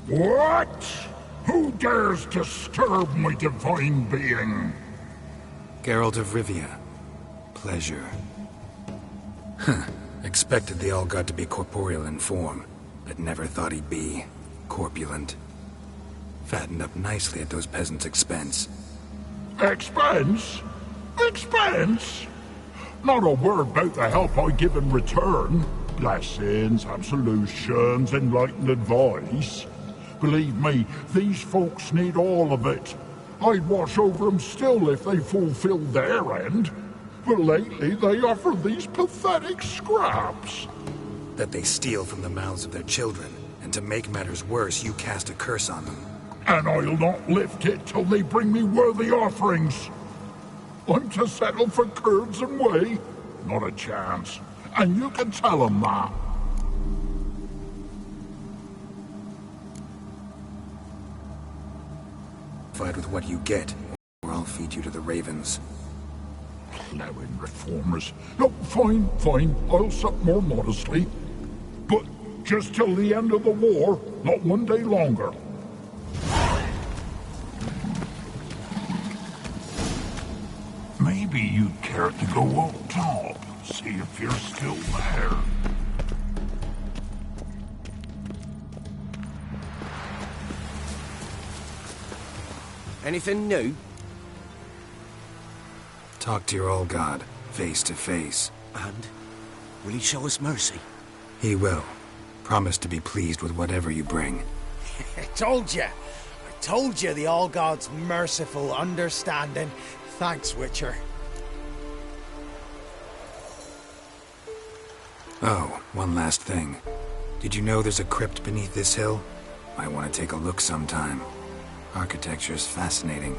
[SPEAKER 6] What? Who dares disturb my divine being?
[SPEAKER 2] Geralt of Rivia. Pleasure. Huh. Expected the All-God to be corporeal in form, but never thought he'd be corpulent. Fattened up nicely at those peasants' expense.
[SPEAKER 6] Expense? Expense? Not a word about the help I give in return. Blessings, absolutions, enlightened advice. Believe me, these folks need all of it. I'd watch over them still if they fulfilled their end. But lately they offer these pathetic scraps.
[SPEAKER 2] That they steal from the mouths of their children, and to make matters worse, you cast a curse on them.
[SPEAKER 6] And I'll not lift it till they bring me worthy offerings. I'm to settle for curds and whey? Not a chance. And you can tell them that.
[SPEAKER 2] Fight with what you get, or I'll feed you to the ravens.
[SPEAKER 6] Plowing reformers. No, fine, fine. I'll sup more modestly. But just till the end of the war, not one day longer. Maybe you'd care to go up top, see if you're still there.
[SPEAKER 7] Anything new?
[SPEAKER 2] Talk to your All-God, face to face.
[SPEAKER 7] And? Will he show us mercy?
[SPEAKER 2] He will. Promise to be pleased with whatever you bring.
[SPEAKER 8] I told you the All-God's merciful understanding. Thanks, Witcher.
[SPEAKER 2] Oh, one last thing. Did you know there's a crypt beneath this hill? Might want to take a look sometime. Architecture's fascinating.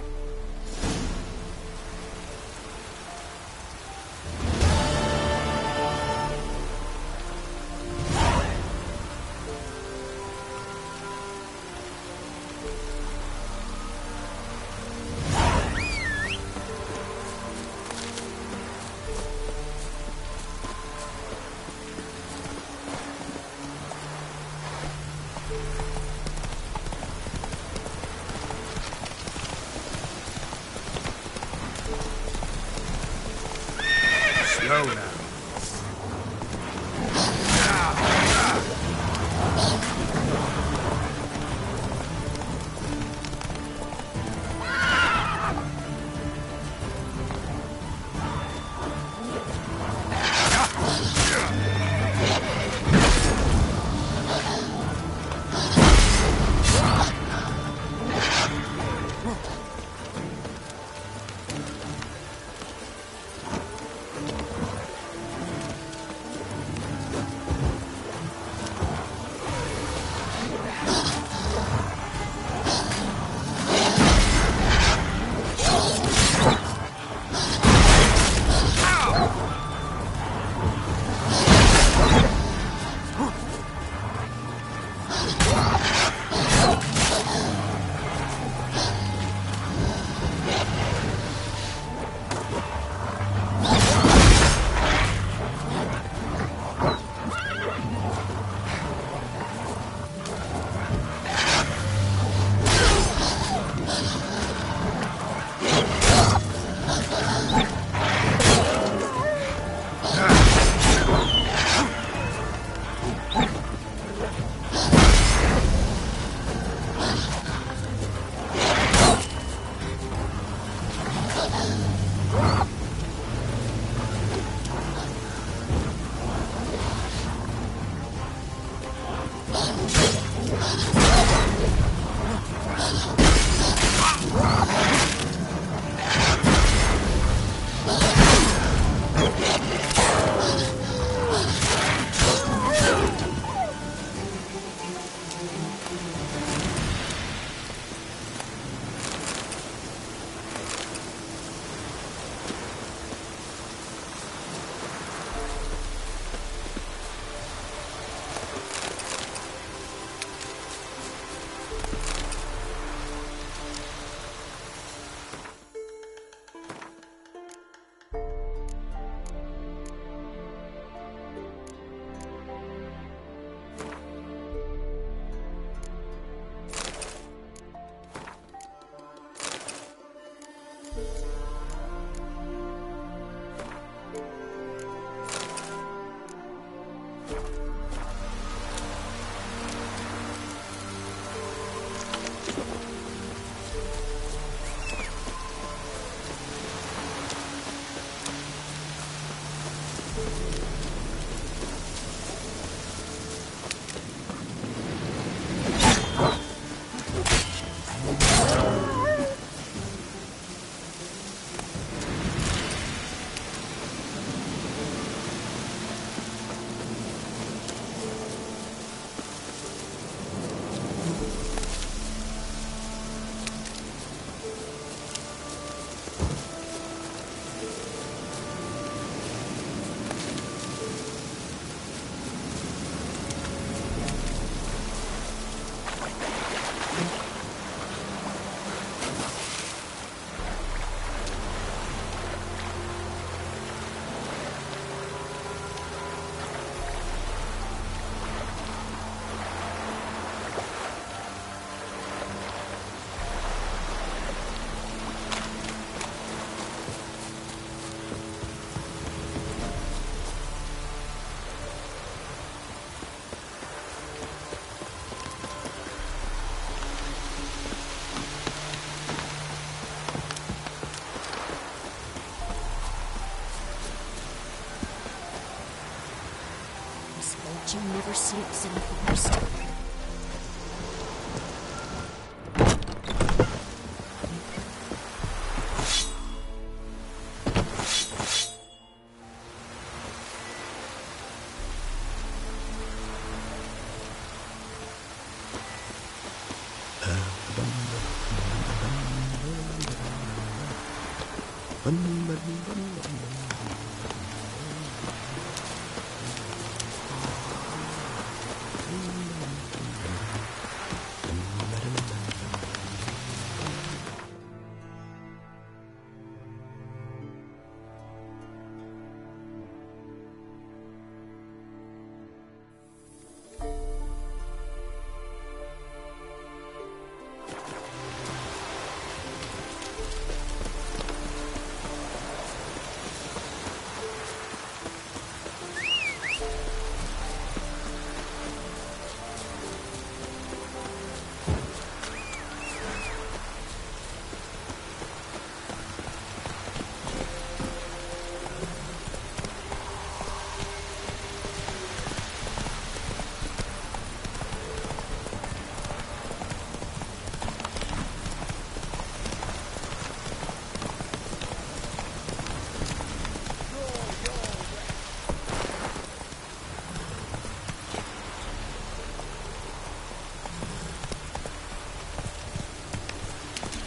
[SPEAKER 9] sleeps in the forest.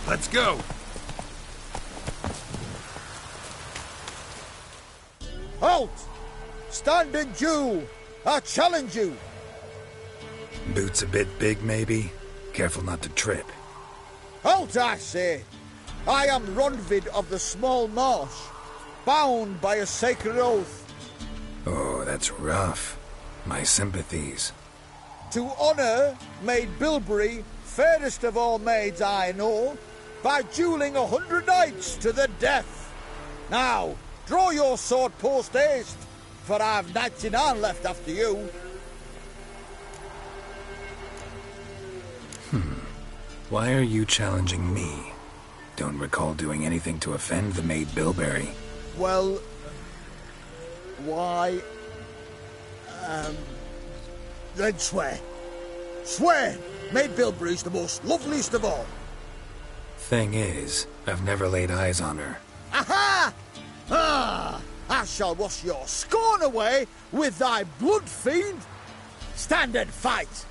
[SPEAKER 6] Let's go!
[SPEAKER 10] Halt! Stand in due! I challenge you!
[SPEAKER 2] Boots a bit big, maybe? Careful not to trip.
[SPEAKER 10] Halt, I say! I am Ronvid of the Small Marsh, bound by a sacred oath.
[SPEAKER 2] Oh, that's rough. My sympathies.
[SPEAKER 10] To honour Maid Bilberry, fairest of all maids I know, by duelling 100 knights to the death. Now, draw your sword post haste, for I've 99 left after you.
[SPEAKER 2] Why are you challenging me? Don't recall doing anything to offend the Maid Bilberry.
[SPEAKER 10] Well, why... then swear. Swear! Maid Bilberry's the most loveliest of all.
[SPEAKER 2] Thing is, I've never laid eyes on her.
[SPEAKER 10] Aha! Ah! I shall wash your scorn away with thy blood, fiend! Stand and fight!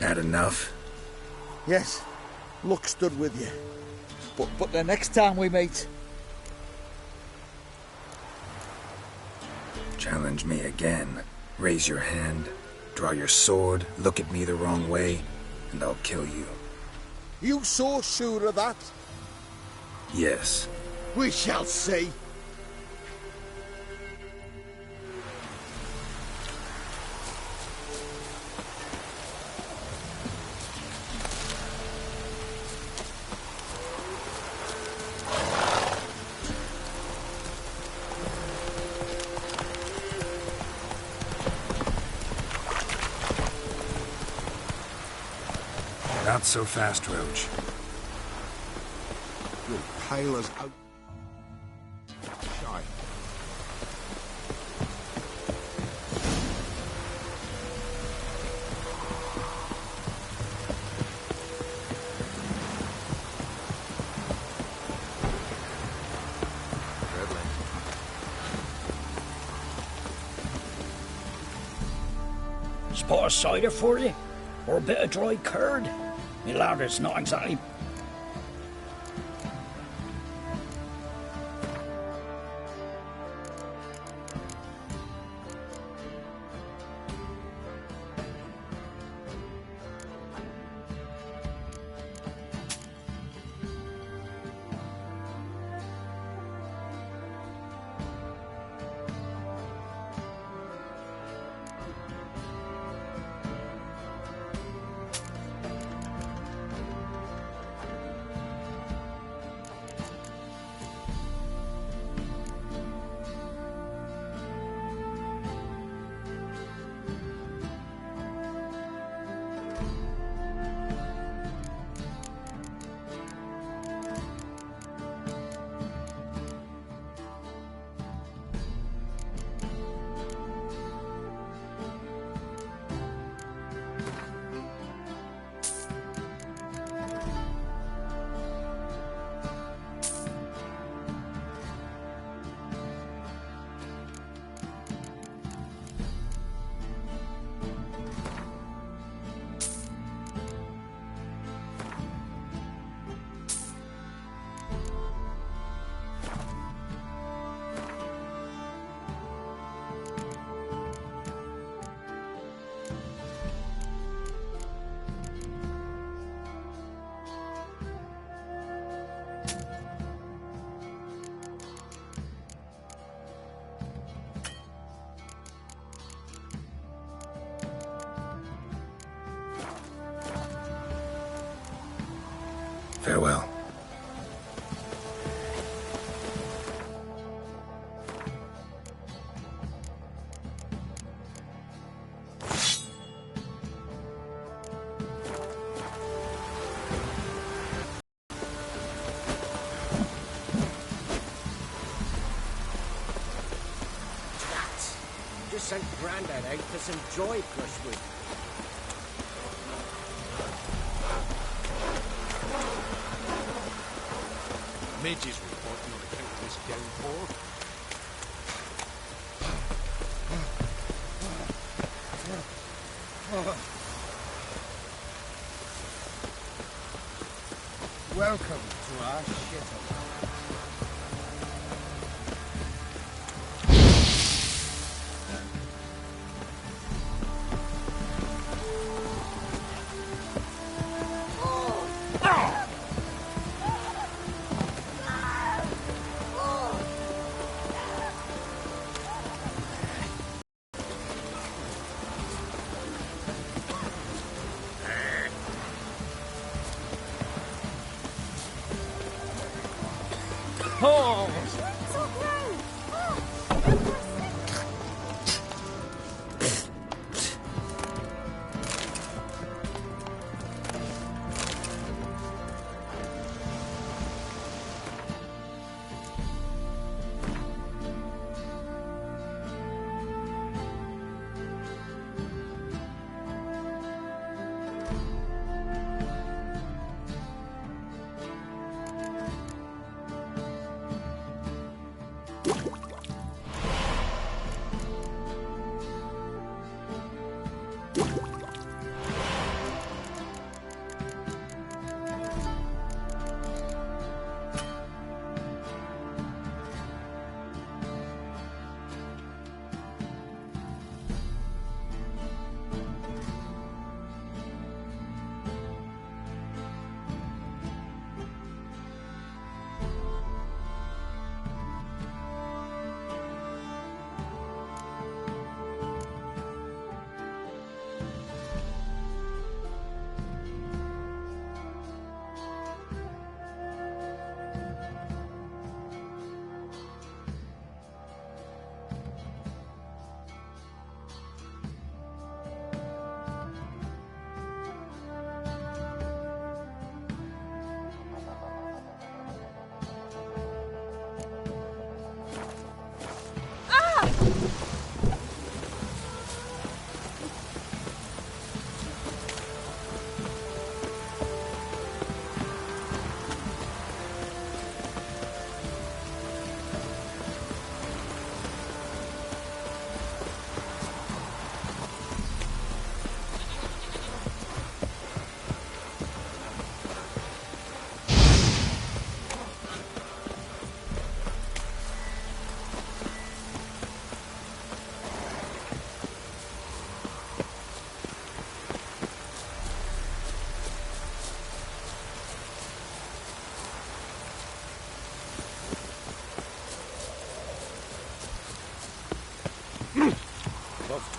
[SPEAKER 2] Had enough?
[SPEAKER 10] Yes, luck stood with you. But the next time we meet...
[SPEAKER 2] Challenge me again. Raise your hand, draw your sword, look at me the wrong way, and I'll kill you.
[SPEAKER 10] You so sure of that?
[SPEAKER 2] Yes.
[SPEAKER 10] We shall see.
[SPEAKER 2] Not so fast, Roach.
[SPEAKER 6] Your tail is out. Shy.
[SPEAKER 11] Spot of cider for you? Or a bit of dry curd? Me lad, it's not exactly...
[SPEAKER 2] Farewell.
[SPEAKER 7] Just sent Grandad out for some joy brushwood.
[SPEAKER 9] Midges report you on account of this downpour.
[SPEAKER 10] Welcome to our shithole.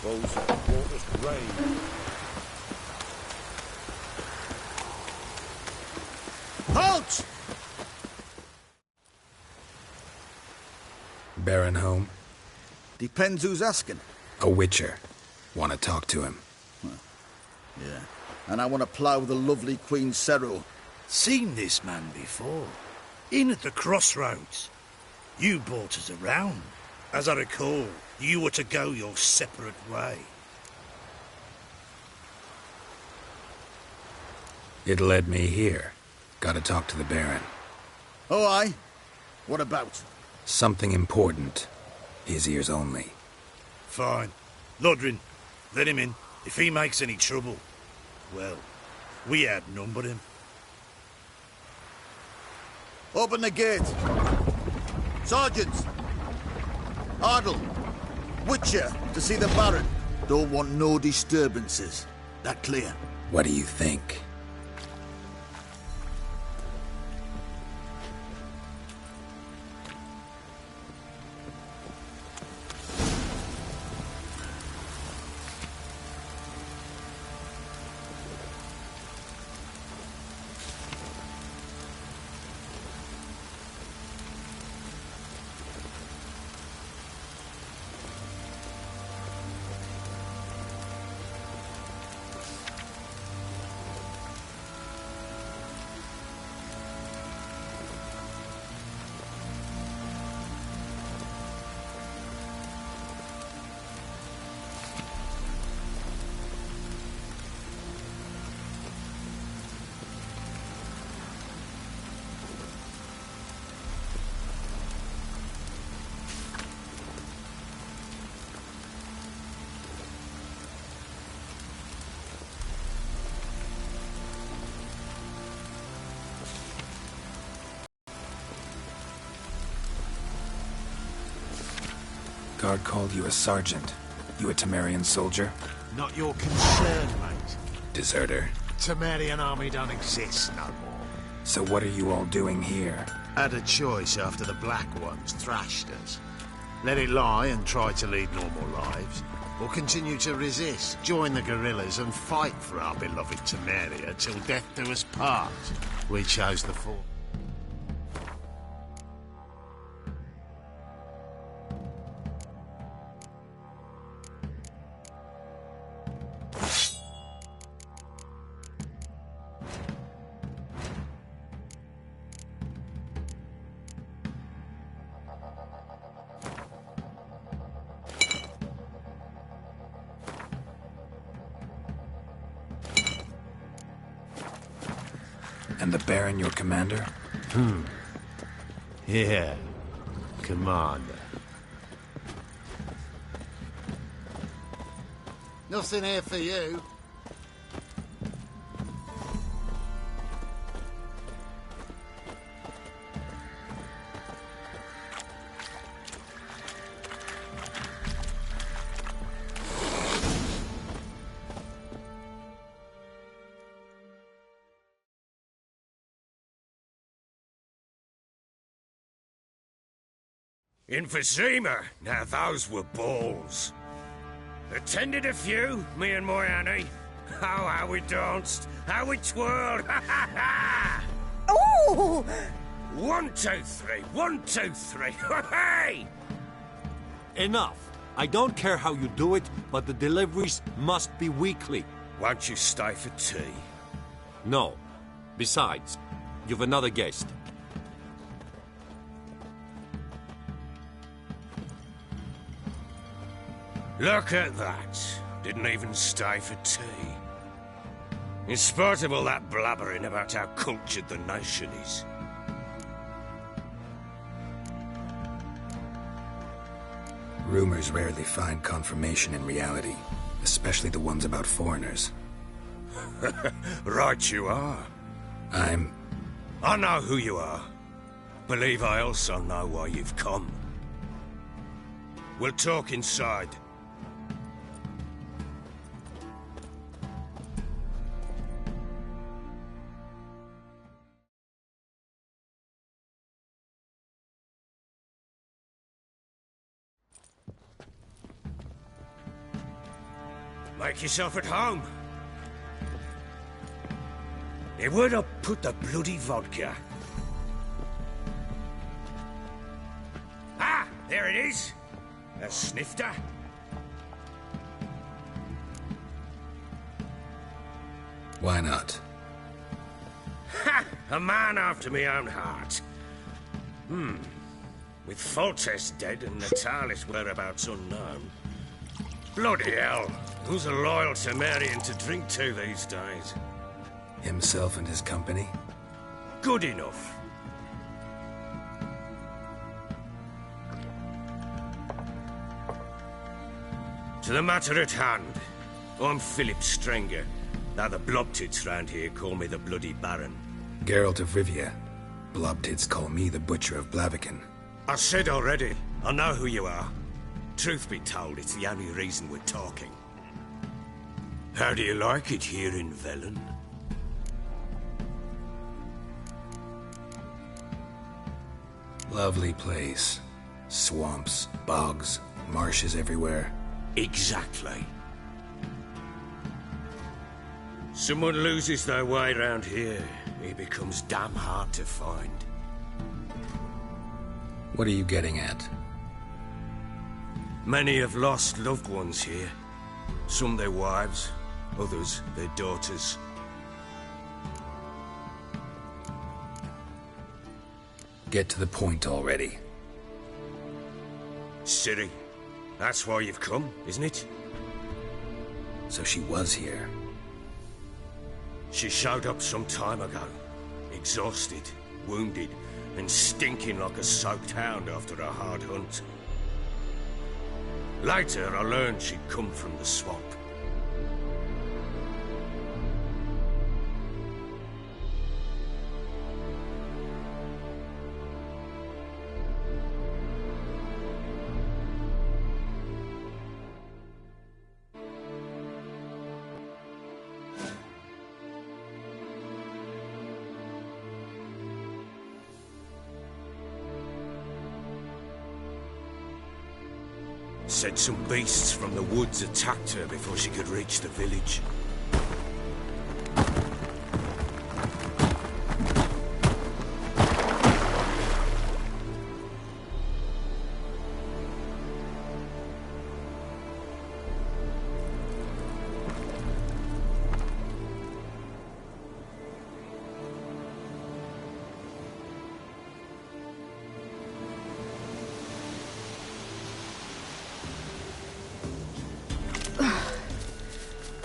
[SPEAKER 6] Those waters rain.
[SPEAKER 10] Halt!
[SPEAKER 2] Baron home?
[SPEAKER 10] Depends who's asking.
[SPEAKER 2] A witcher. Want to talk to him.
[SPEAKER 10] Yeah. And I want to plough the lovely Queen Cero.
[SPEAKER 11] Seen this man before. In at the crossroads. You brought us around. As I recall, you were to go your separate way.
[SPEAKER 2] It led me here. Gotta talk to the Baron.
[SPEAKER 10] Oh, aye? What about?
[SPEAKER 2] Something important. His ears only.
[SPEAKER 11] Fine. Lodrin, let him in. If he makes any trouble, well, we outnumber him.
[SPEAKER 10] Open the gate. Sergeants! Ardle! Witcher, to see the Baron. Don't want no disturbances. That clear?
[SPEAKER 2] What do you think? Guard called you a sergeant. You a Temerian soldier?
[SPEAKER 9] Not your concern, mate.
[SPEAKER 2] Deserter.
[SPEAKER 9] Temerian army don't exist no more.
[SPEAKER 2] So what are you all doing here?
[SPEAKER 9] Had a choice after the Black Ones thrashed us. Let it lie and try to lead normal lives, or continue to resist, join the guerrillas and fight for our beloved Temeria till death do us part. We chose the former.
[SPEAKER 2] And the Baron your commander?
[SPEAKER 9] Yeah, commander. Nothing here for you.
[SPEAKER 7] Emphysema, now those were balls. Attended a few, me and my Annie. Oh, how we danced, how we twirled, ha ha ha!
[SPEAKER 12] Ooh!
[SPEAKER 7] 1, 2, 3, 1, 2, 3, hey!
[SPEAKER 13] Enough. I don't care how you do it, but the deliveries must be weekly.
[SPEAKER 7] Won't you stay for tea?
[SPEAKER 13] No. Besides, you've another guest.
[SPEAKER 7] Look at that. Didn't even stay for tea. In spite of all that blabbering about how cultured the nation is.
[SPEAKER 2] Rumors rarely find confirmation in reality, especially the ones about foreigners.
[SPEAKER 7] Right you are. I know who you are. Believe I also know why you've come. We'll talk inside. Make yourself at home. Hey, where'd I put the bloody vodka? Ah, there it is. A snifter.
[SPEAKER 2] Why not?
[SPEAKER 7] Ha! A man after my own heart. With Foltest dead and Natalis' whereabouts unknown. Bloody hell. Who's a loyal Temerian to drink to these days?
[SPEAKER 2] Himself and his company?
[SPEAKER 7] Good enough. To the matter at hand, I'm Philip Strenger. Now the Blobtits round here call me the Bloody Baron.
[SPEAKER 2] Geralt of Rivia. Blobtits call me the Butcher of Blaviken.
[SPEAKER 7] I said already, I know who you are. Truth be told, it's the only reason we're talking. How do you like it here in Velen?
[SPEAKER 2] Lovely place. Swamps, bogs, marshes everywhere.
[SPEAKER 7] Exactly. Someone loses their way round here, he becomes damn hard to find.
[SPEAKER 2] What are you getting at?
[SPEAKER 7] Many have lost loved ones here. Some their wives, others their daughters.
[SPEAKER 2] Get to the point already.
[SPEAKER 7] Ciri, that's why you've come, isn't it?
[SPEAKER 2] So she was here.
[SPEAKER 7] She showed up some time ago. Exhausted, wounded, and stinking like a soaked hound after a hard hunt. Later, I learned she'd come from the swamp. said some beasts from the woods attacked her before she could reach the village.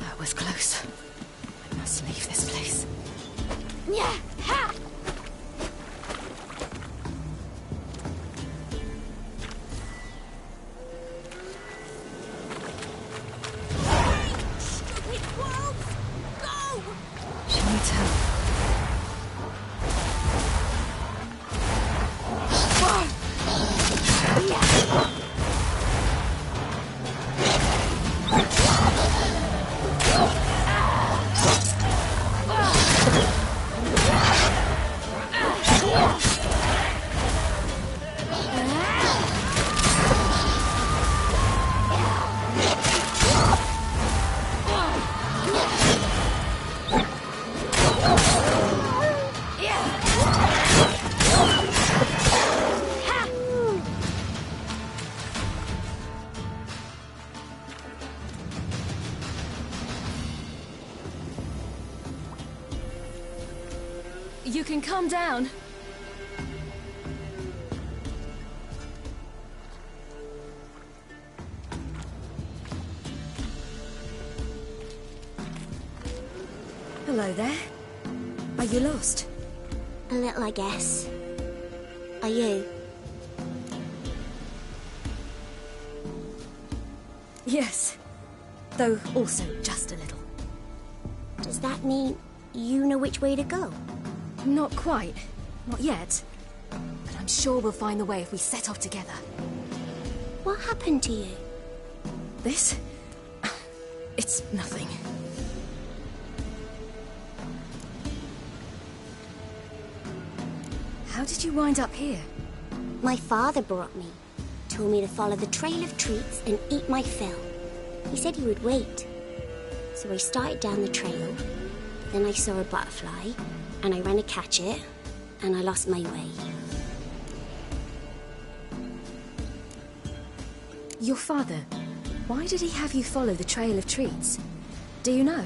[SPEAKER 12] That was close. I must leave this place.
[SPEAKER 4] Yeah! Ha! Stupid wolves! Go!
[SPEAKER 12] She needs help. You can calm down. Hello there. Are you lost?
[SPEAKER 14] A little, I guess. Are you?
[SPEAKER 12] Yes. Though also just a little.
[SPEAKER 14] Does that mean you know which way to go?
[SPEAKER 12] Not quite. Not yet. But I'm sure we'll find the way if we set off together.
[SPEAKER 14] What happened to you?
[SPEAKER 12] This? It's nothing. How did you wind up here?
[SPEAKER 14] My father brought me. Told me to follow the trail of treats and eat my fill. He said he would wait. So I started down the trail. Then I saw a butterfly, and I ran to catch it, and I lost my way.
[SPEAKER 12] Your father, why did he have you follow the trail of treats? Do you know?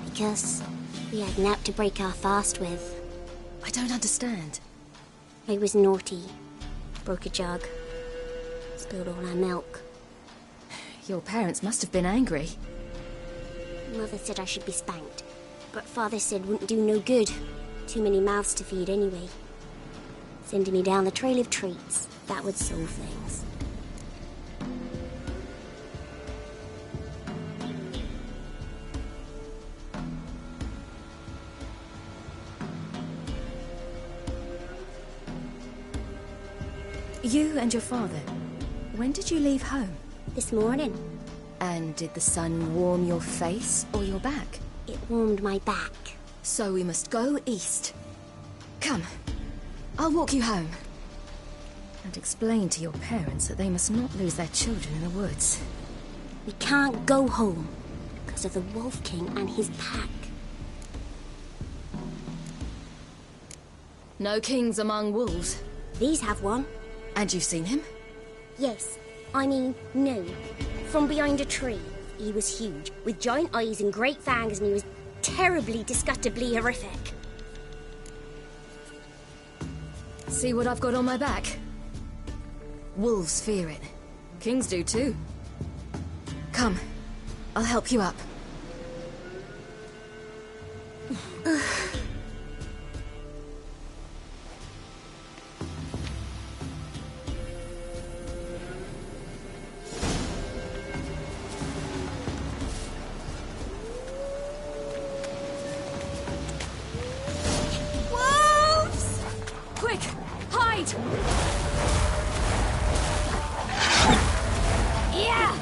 [SPEAKER 14] Because we had naught to break our fast with.
[SPEAKER 12] I don't understand.
[SPEAKER 14] I was naughty. Broke a jug. Spilled all our milk.
[SPEAKER 12] Your parents must have been angry.
[SPEAKER 14] Mother said I should be spanked, but Father said wouldn't do no good. Too many mouths to feed anyway. Sending me down the trail of treats, that would solve things.
[SPEAKER 12] You and your father, when did you leave home?
[SPEAKER 14] This morning.
[SPEAKER 12] And did the sun warm your face or your back?
[SPEAKER 14] It warmed my back.
[SPEAKER 12] So we must go east. Come, I'll walk you home. And explain to your parents that they must not lose their children in the woods.
[SPEAKER 14] We can't go home because of the Wolf King and his pack.
[SPEAKER 12] No kings among wolves.
[SPEAKER 14] These have one.
[SPEAKER 12] And you've seen him?
[SPEAKER 14] Yes. I mean, no. From behind a tree. He was huge, with giant eyes and great fangs, and he was terribly, disgustingly horrific.
[SPEAKER 12] See what I've got on my back? Wolves fear it. Kings do too. Come, I'll help you up. Quick! Hide!
[SPEAKER 14] Yeah!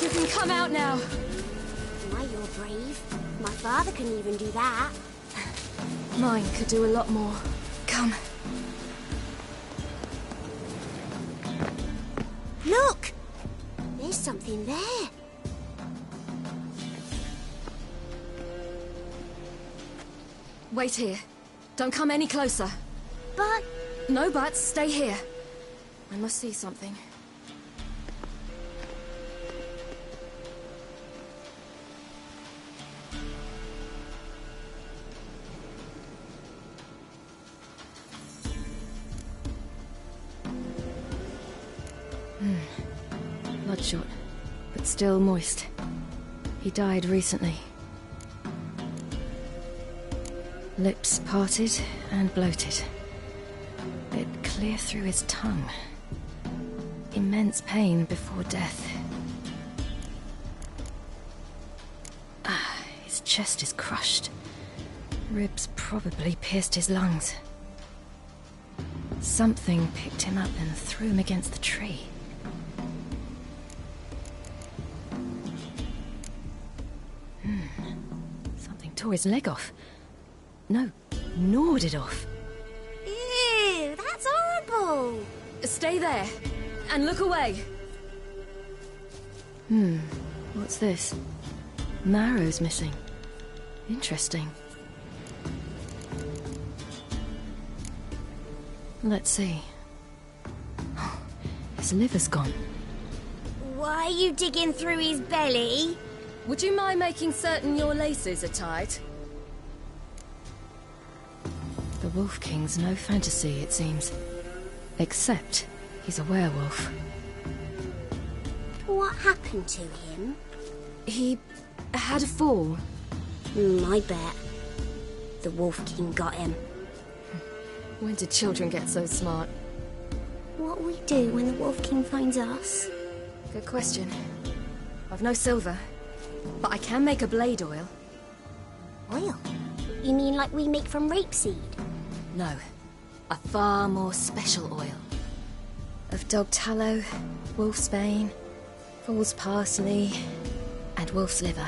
[SPEAKER 12] You can come out now.
[SPEAKER 14] My, you're brave. My father couldn't even do that.
[SPEAKER 12] Mine could do a lot more. Come.
[SPEAKER 14] Look! There's something there.
[SPEAKER 12] Wait here. Don't come any closer.
[SPEAKER 14] But...
[SPEAKER 12] No buts. Stay here. I must see something. Bloodshot, but still moist. He died recently. Lips parted and bloated. Bit clear through his tongue. Immense pain before death. His chest is crushed. Ribs probably pierced his lungs. Something picked him up and threw him against the tree. Something tore his leg off. No, gnawed it off.
[SPEAKER 14] Ew, that's horrible.
[SPEAKER 12] Stay there, and look away. What's this? Marrow's missing. Interesting. Let's see. His liver's gone.
[SPEAKER 14] Why are you digging through his belly?
[SPEAKER 12] Would you mind making certain your laces are tied? The Wolf King's no fantasy, it seems. Except he's a werewolf.
[SPEAKER 14] What happened to him?
[SPEAKER 12] He had a fall.
[SPEAKER 14] I bet. The Wolf King got him.
[SPEAKER 12] When did children get so smart?
[SPEAKER 14] What'll we do when the Wolf King finds us?
[SPEAKER 12] Good question. I've no silver, but I can make a blade oil.
[SPEAKER 14] Oil? You mean like we make from rapeseed?
[SPEAKER 12] No. A far more special oil. Of dog tallow, wolf's bane, fool's parsley, and wolf's liver.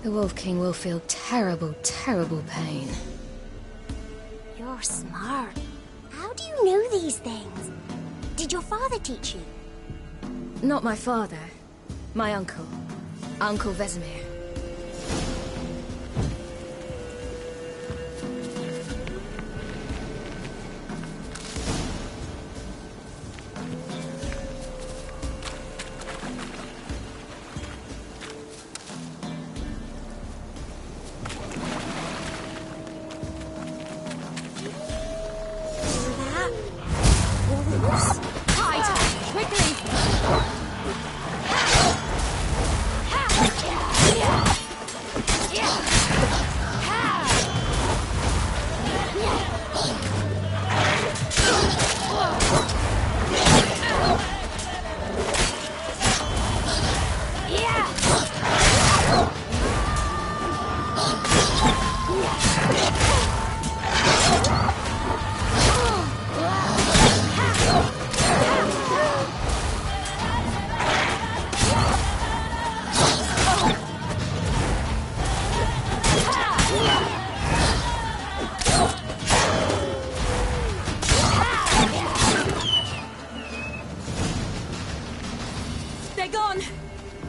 [SPEAKER 12] The Wolf King will feel terrible, terrible pain.
[SPEAKER 14] You're smart. How do you know these things? Did your father teach you?
[SPEAKER 12] Not my father. My uncle. Uncle Vesemir.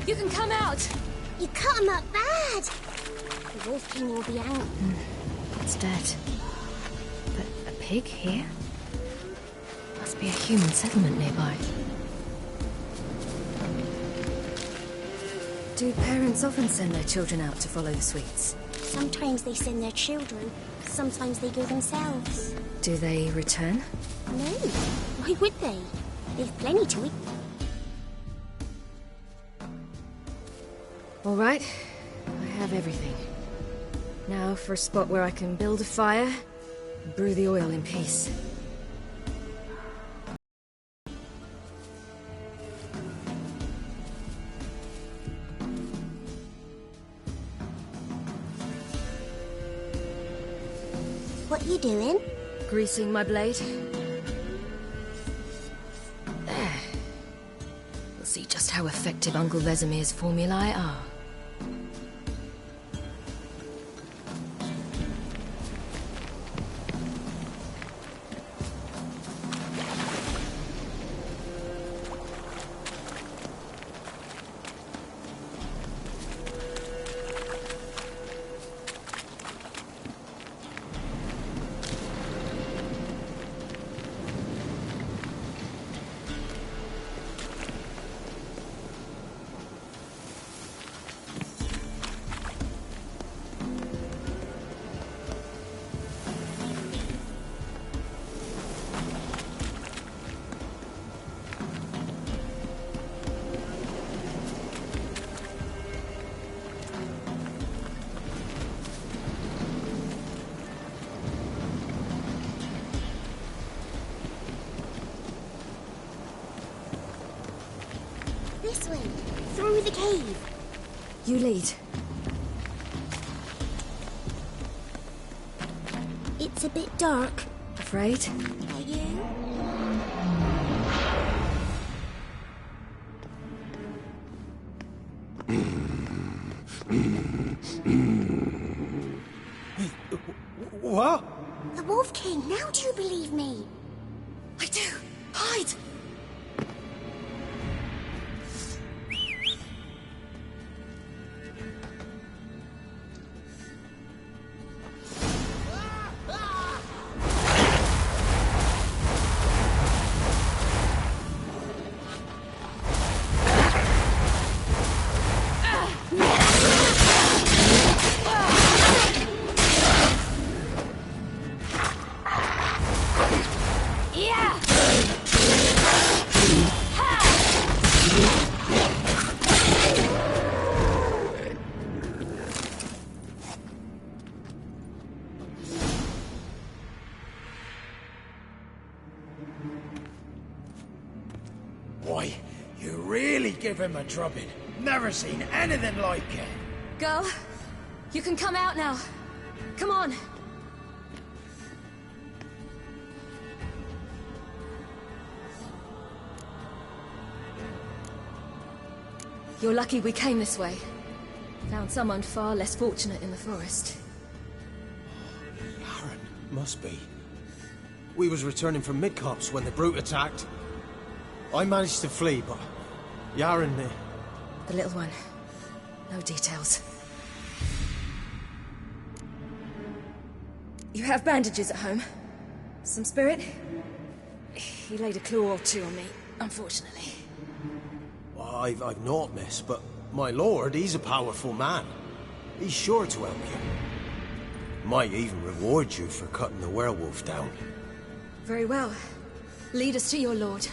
[SPEAKER 12] You can come out!
[SPEAKER 14] You cut him up bad! The Wolf King will be angry.
[SPEAKER 12] It's dead. But a pig here? Must be a human settlement nearby. Do parents often send their children out to follow the sweets?
[SPEAKER 14] Sometimes they send their children. Sometimes they go themselves.
[SPEAKER 12] Do they return?
[SPEAKER 14] No. Why would they? They've plenty to eat.
[SPEAKER 12] All right. I have everything. Now for a spot where I can build a fire and brew the oil in peace.
[SPEAKER 14] What you doing?
[SPEAKER 12] Greasing my blade. There. We'll see just how how effective Uncle Vesemir's formulae are.
[SPEAKER 14] This way, through the cave.
[SPEAKER 12] You lead.
[SPEAKER 14] It's a bit dark.
[SPEAKER 12] Afraid?
[SPEAKER 14] Are you?
[SPEAKER 8] What?
[SPEAKER 14] The Wolf King, now do you believe me?
[SPEAKER 12] I do. Hide!
[SPEAKER 8] Boy, you really give him a drubbing. Never seen anything like it.
[SPEAKER 12] Girl, you can come out now. Come on. You're lucky we came this way. Found someone far less fortunate in the forest.
[SPEAKER 8] Aaron, must be. We was returning from Midcops when the brute attacked. I managed to flee, but Yaren...
[SPEAKER 12] The little one. No details. You have bandages at home? Some spirit? He laid a claw or two on me, unfortunately.
[SPEAKER 8] Well, I've not, miss, but my lord, he's a powerful man. He's sure to help you. Might even reward you for cutting the werewolf down.
[SPEAKER 12] Very well. Lead us to your lord.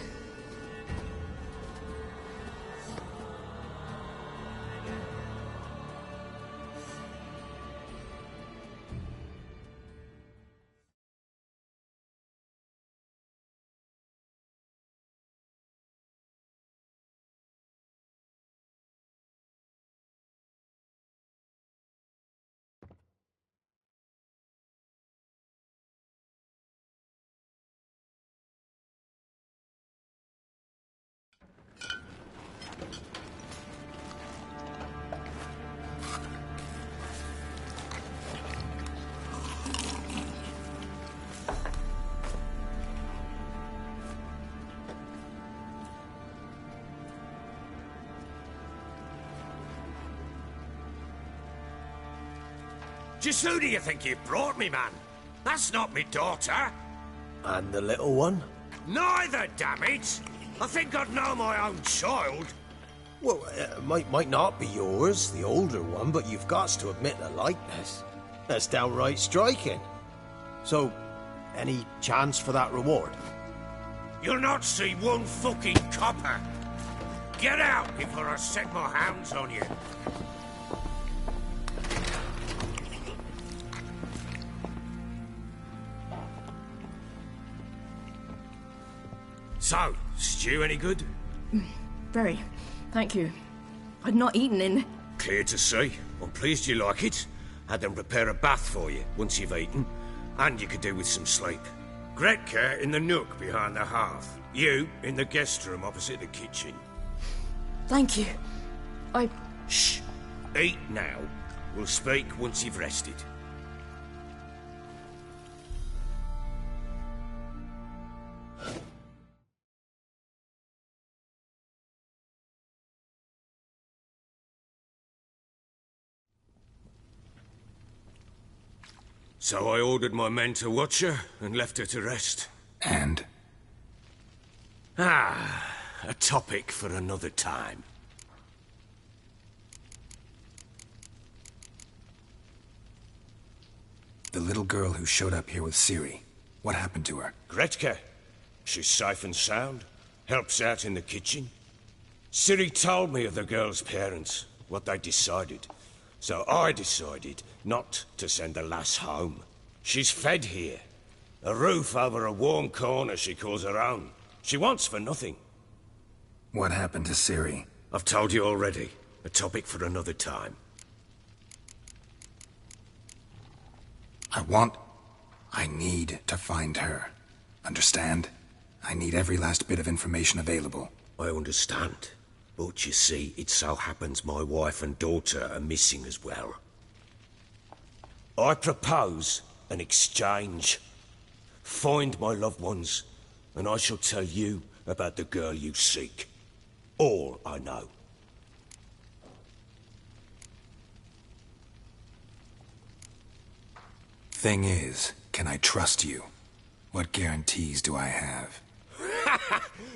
[SPEAKER 7] Just who do you think you brought me, man? That's not me daughter.
[SPEAKER 8] And the little one?
[SPEAKER 7] Neither, damn it! I think I'd know my own child.
[SPEAKER 8] Well, might not be yours, the older one, but you've got to admit the likeness. That's downright striking. So, any chance for that reward?
[SPEAKER 7] You'll not see one fucking copper. Get out before I set my hounds on you. So, stew any good?
[SPEAKER 12] Very. Thank you. I'd not eaten in...
[SPEAKER 7] Clear to see. I'm pleased you like it. Had them prepare a bath for you once you've eaten. And you could do with some sleep. Gretka in the nook behind the hearth. You in the guest room opposite the kitchen.
[SPEAKER 12] Thank you.
[SPEAKER 7] Shh. Eat now. We'll speak once you've rested. So I ordered my men to watch her and left her to rest.
[SPEAKER 2] And?
[SPEAKER 7] A topic for another time.
[SPEAKER 2] The little girl who showed up here with Ciri. What happened to her?
[SPEAKER 7] Gretka. She's safe and sound. Helps out in the kitchen. Ciri told me of the girl's parents, what they decided. So I decided not to send the lass home. She's fed here. A roof over a warm corner she calls her own. She wants for nothing.
[SPEAKER 2] What happened to Ciri?
[SPEAKER 7] I've told you already. A topic for another time.
[SPEAKER 2] I need to find her. Understand? I need every last bit of information available.
[SPEAKER 7] I understand. But you see, it so happens my wife and daughter are missing as well. I propose an exchange. Find my loved ones, and I shall tell you about the girl you seek. All I know.
[SPEAKER 2] Thing is, can I trust you? What guarantees do I have?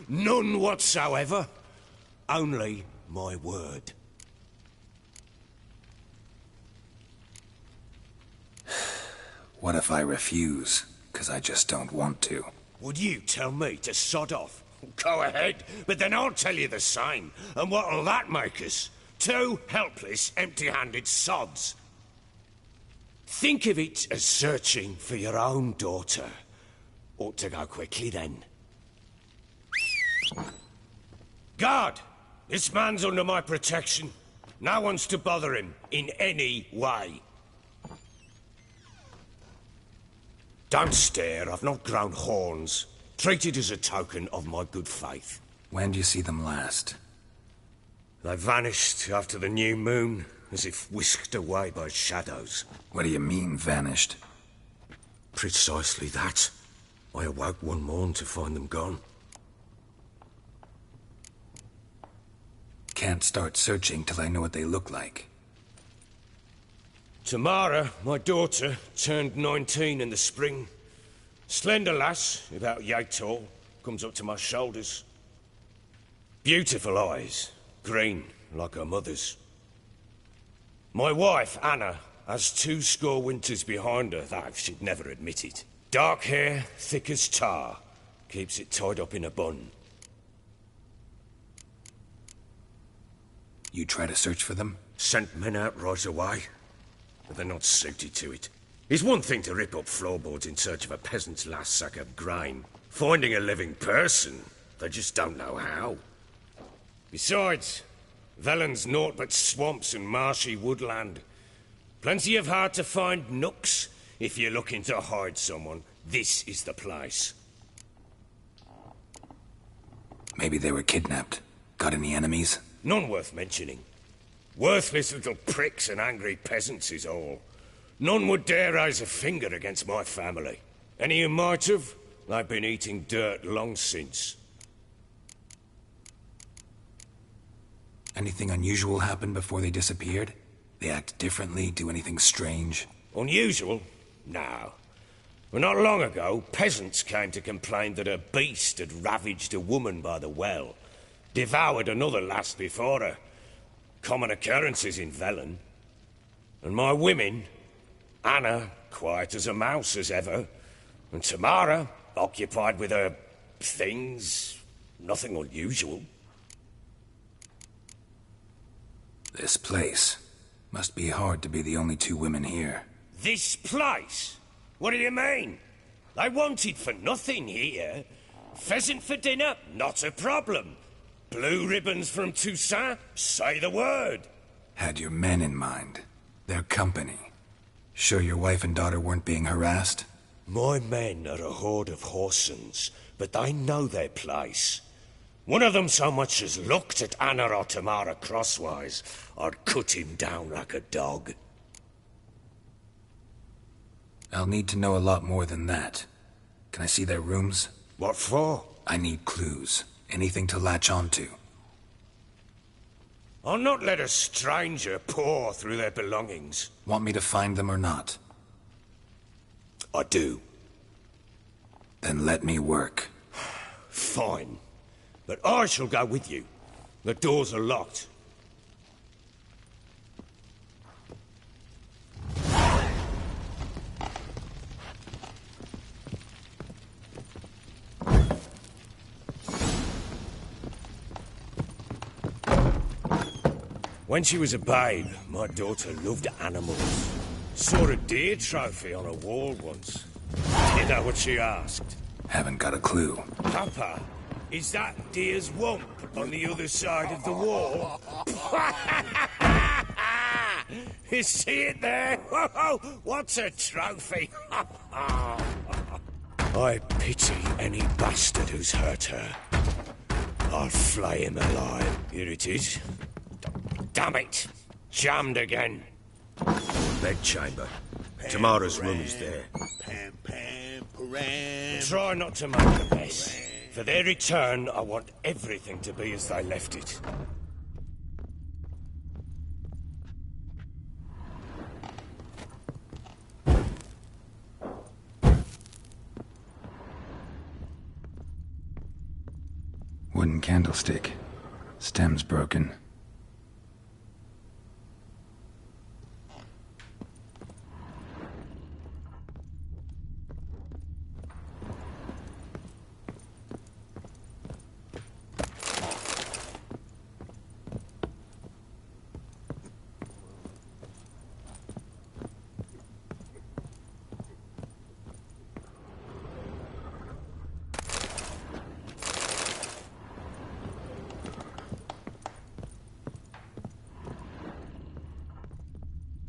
[SPEAKER 7] None whatsoever. Only my word.
[SPEAKER 2] What if I refuse? 'Cause I just don't want to.
[SPEAKER 7] Would you tell me to sod off? Go ahead, but then I'll tell you the same. And what'll that make us? Two helpless, empty-handed sods. Think of it as searching for your own daughter. Ought to go quickly, then. Guard! This man's under my protection. No one's to bother him in any way. Don't stare, I've not grown horns. Treat it as a token of my good faith.
[SPEAKER 2] When do you see them last?
[SPEAKER 7] They vanished after the new moon, as if whisked away by shadows.
[SPEAKER 2] What do you mean, vanished?
[SPEAKER 7] Precisely that. I awoke one morn to find them gone.
[SPEAKER 2] Can't start searching till I know what they look like.
[SPEAKER 7] Tamara, my daughter, turned 19 in the spring. Slender lass, about yay tall, comes up to my shoulders. Beautiful eyes, green like her mother's. My wife, Anna, has 20 winters behind her, though she'd never admit it. Dark hair, thick as tar, keeps it tied up in a bun.
[SPEAKER 2] You try to search for them?
[SPEAKER 7] Sent men out right away, but they're not suited to it. It's one thing to rip up floorboards in search of a peasant's last sack of grain. Finding a living person, they just don't know how. Besides, Velen's naught but swamps and marshy woodland. Plenty of hard-to-find nooks. If you're looking to hide someone, this is the place.
[SPEAKER 2] Maybe they were kidnapped. Got any enemies?
[SPEAKER 7] None worth mentioning. Worthless little pricks and angry peasants is all. None would dare raise a finger against my family. Any who might have, they've been eating dirt long since.
[SPEAKER 2] Anything unusual happen before they disappeared? They act differently, do anything strange?
[SPEAKER 7] Unusual? No. Well, not long ago, peasants came to complain that a beast had ravaged a woman by the well. Devoured another lass before her. Common occurrences in Velen. And my women, Anna, quiet as a mouse as ever, and Tamara, occupied with her things, nothing unusual.
[SPEAKER 2] This place. Must be hard to be the only two women here.
[SPEAKER 7] This place? What do you mean? They wanted for nothing here. Pheasant for dinner? Not a problem. Blue ribbons from Toussaint? Say the word.
[SPEAKER 2] Had your men in mind. Their company. Sure your wife and daughter weren't being harassed?
[SPEAKER 7] My men are a horde of whoresons, but they know their place. One of them so much as looked at Anna or Tamara crosswise, I'd cut him down like a dog.
[SPEAKER 2] I'll need to know a lot more than that. Can I see their rooms?
[SPEAKER 7] What for?
[SPEAKER 2] I need clues. Anything to latch onto.
[SPEAKER 7] I'll not let a stranger pore through their belongings.
[SPEAKER 2] Want me to find them or not?
[SPEAKER 7] I do.
[SPEAKER 2] Then let me work.
[SPEAKER 7] Fine. But I shall go with you. The doors are locked. When she was a babe, my daughter loved animals. Saw a deer trophy on a wall once. Do you know what she asked?
[SPEAKER 2] Haven't got a clue.
[SPEAKER 7] Papa, is that deer's wump on the other side of the wall? You see it there? What's a trophy? I pity any bastard who's hurt her. I'll flay him alive. Here it is. Damn it! Jammed again. Bedchamber. Tamara's room is there. Try not to make a mess. For their return, I want everything to be as they left it.
[SPEAKER 2] Wooden candlestick. Stem's broken.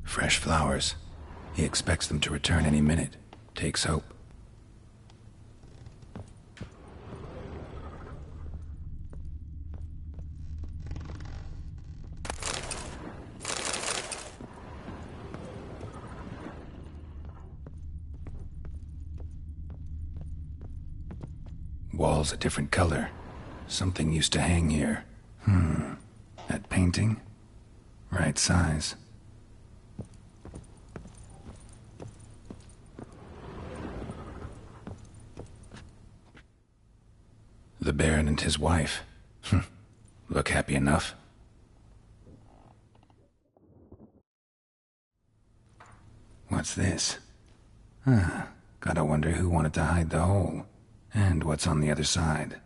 [SPEAKER 2] Fresh flowers. He expects them to return any minute. Takes hope. Walls a different color. Something used to hang here. That painting? Right size. The Baron and his wife. Look happy enough. What's this? Gotta wonder who wanted to hide the hole. And what's on the other side.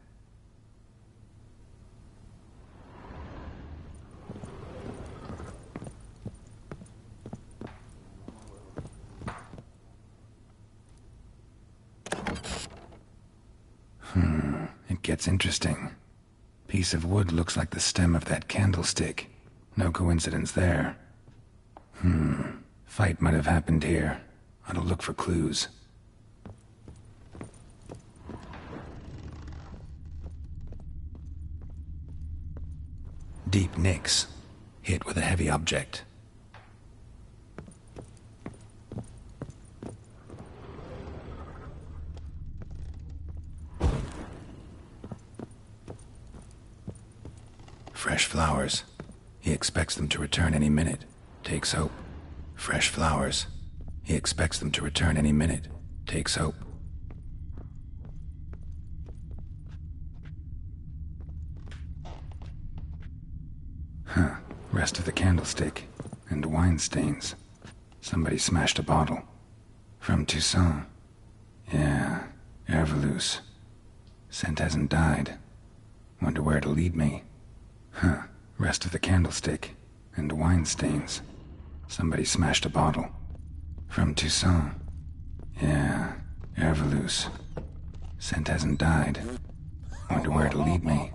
[SPEAKER 2] It gets interesting. Piece of wood looks like the stem of that candlestick. No coincidence there. Fight might have happened here. Ought to look for clues. Deep nicks. Hit with a heavy object. Fresh flowers. He expects them to return any minute. Takes hope. Fresh flowers. He expects them to return any minute. Takes hope. Rest of the candlestick. And wine stains. Somebody smashed a bottle. From Toussaint. Yeah, Herveloos. Scent hasn't died. Wonder where it'll lead me. Rest of the candlestick. And wine stains. Somebody smashed a bottle. From Toussaint. Yeah, Herveloos. Scent hasn't died. Wonder where it'll lead me.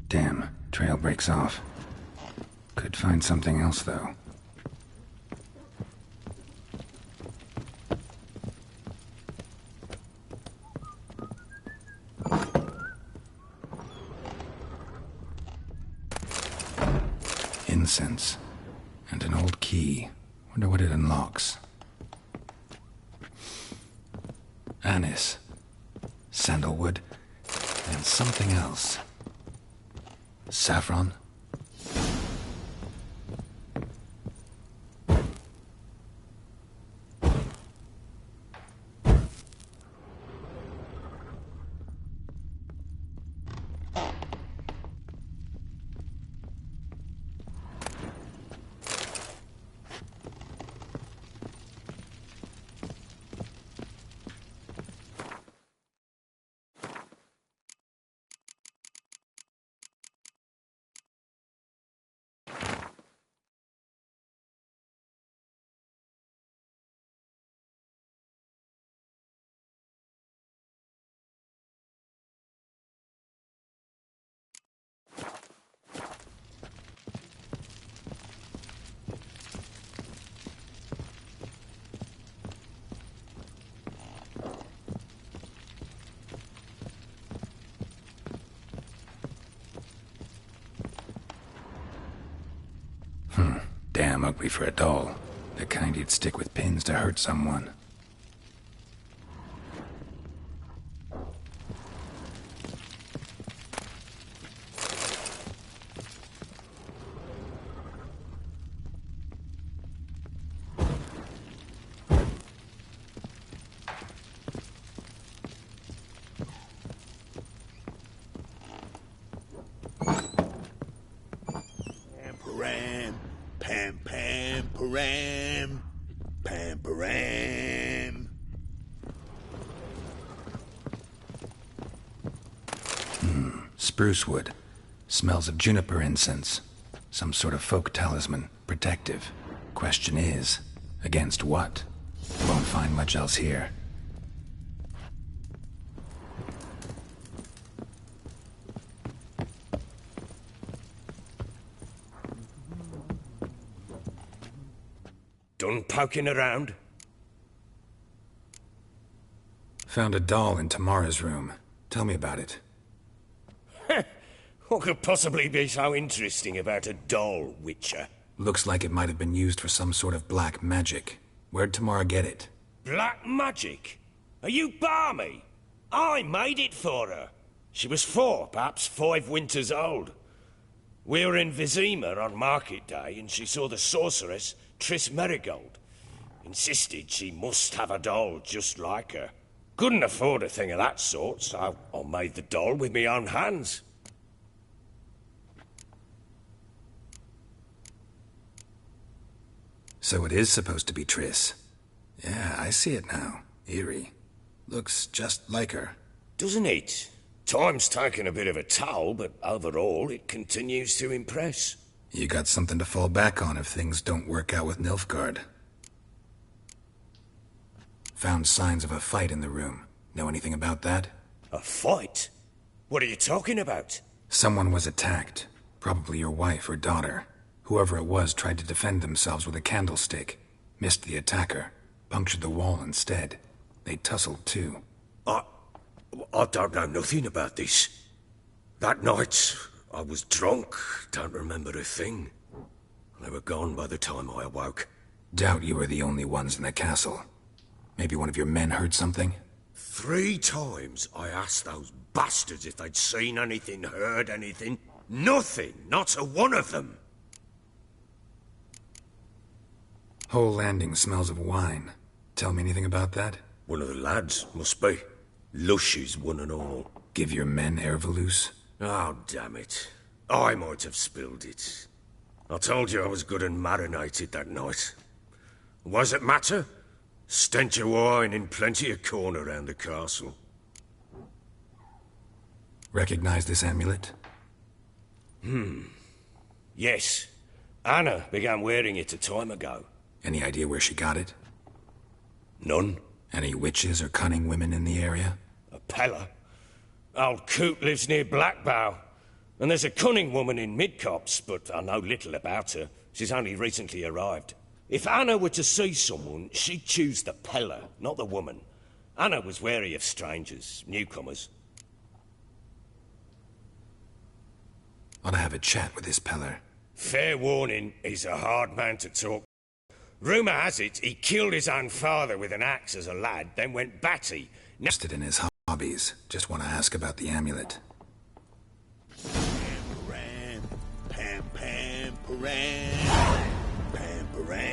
[SPEAKER 2] Damn, trail breaks off. Could find something else, though. incense. And an old key. Wonder what it unlocks. Anise. Sandalwood. And something else. Saffron? Damn ugly for a doll. The kind you'd stick with pins to hurt someone. Spruce wood. Smells of juniper incense. Some sort of folk talisman. Protective. Question is, against what? Won't find much else here.
[SPEAKER 7] Done poking around?
[SPEAKER 2] Found a doll in Tamara's room. Tell me about it.
[SPEAKER 7] What could possibly be so interesting about a doll, Witcher?
[SPEAKER 2] Looks like it might have been used for some sort of black magic. Where'd Tamara get it?
[SPEAKER 7] Black magic? Are you balmy? I made it for her. She was 4, perhaps 5 winters old. We were in Vizima on market day, and she saw the sorceress, Triss Merigold. Insisted she must have a doll just like her. Couldn't afford a thing of that sort, so I made the doll with my own hands.
[SPEAKER 2] So it is supposed to be Triss. Yeah, I see it now. Eerie. Looks just like her.
[SPEAKER 7] Doesn't it? Time's taken a bit of a toll, but overall it continues to impress.
[SPEAKER 2] You got something to fall back on if things don't work out with Nilfgaard. Found signs of a fight in the room. Know anything about that?
[SPEAKER 7] A fight? What are you talking about?
[SPEAKER 2] Someone was attacked. Probably your wife or daughter. Whoever it was tried to defend themselves with a candlestick. Missed the attacker. Punctured the wall instead. They tussled too.
[SPEAKER 7] I don't know nothing about this. That night, I was drunk. Don't remember a thing. They were gone by the time I awoke.
[SPEAKER 2] Doubt you were the only ones in the castle. Maybe one of your men heard something?
[SPEAKER 7] 3 times I asked those bastards if they'd seen anything, heard anything. Nothing. Not a one of them.
[SPEAKER 2] Whole landing smells of wine. Tell me anything about that?
[SPEAKER 7] One of the lads, must be. Lushes, one and all.
[SPEAKER 2] Give your men Ervelus?
[SPEAKER 7] Oh, damn it. I might have spilled it. I told you I was good and marinated that night. What does it matter? Stench of wine in plenty of corn around the castle.
[SPEAKER 2] Recognize this amulet?
[SPEAKER 7] Yes. Anna began wearing it a time ago.
[SPEAKER 2] Any idea where she got it?
[SPEAKER 7] None.
[SPEAKER 2] Any witches or cunning women in the area?
[SPEAKER 7] A Pella. Old Coot lives near Blackbow. And there's a cunning woman in Midcopse, but I know little about her. She's only recently arrived. If Anna were to see someone, she'd choose the Pella, not the woman. Anna was wary of strangers, newcomers.
[SPEAKER 2] Ought to have a chat with this Peller.
[SPEAKER 7] Fair warning, he's a hard man to talk. Rumour has it he killed his own father with an axe as a lad, then went batty.
[SPEAKER 2] Interested in his hobbies. Just want to ask about the amulet.
[SPEAKER 11] Pam, pam, pam, pam, pam, pam.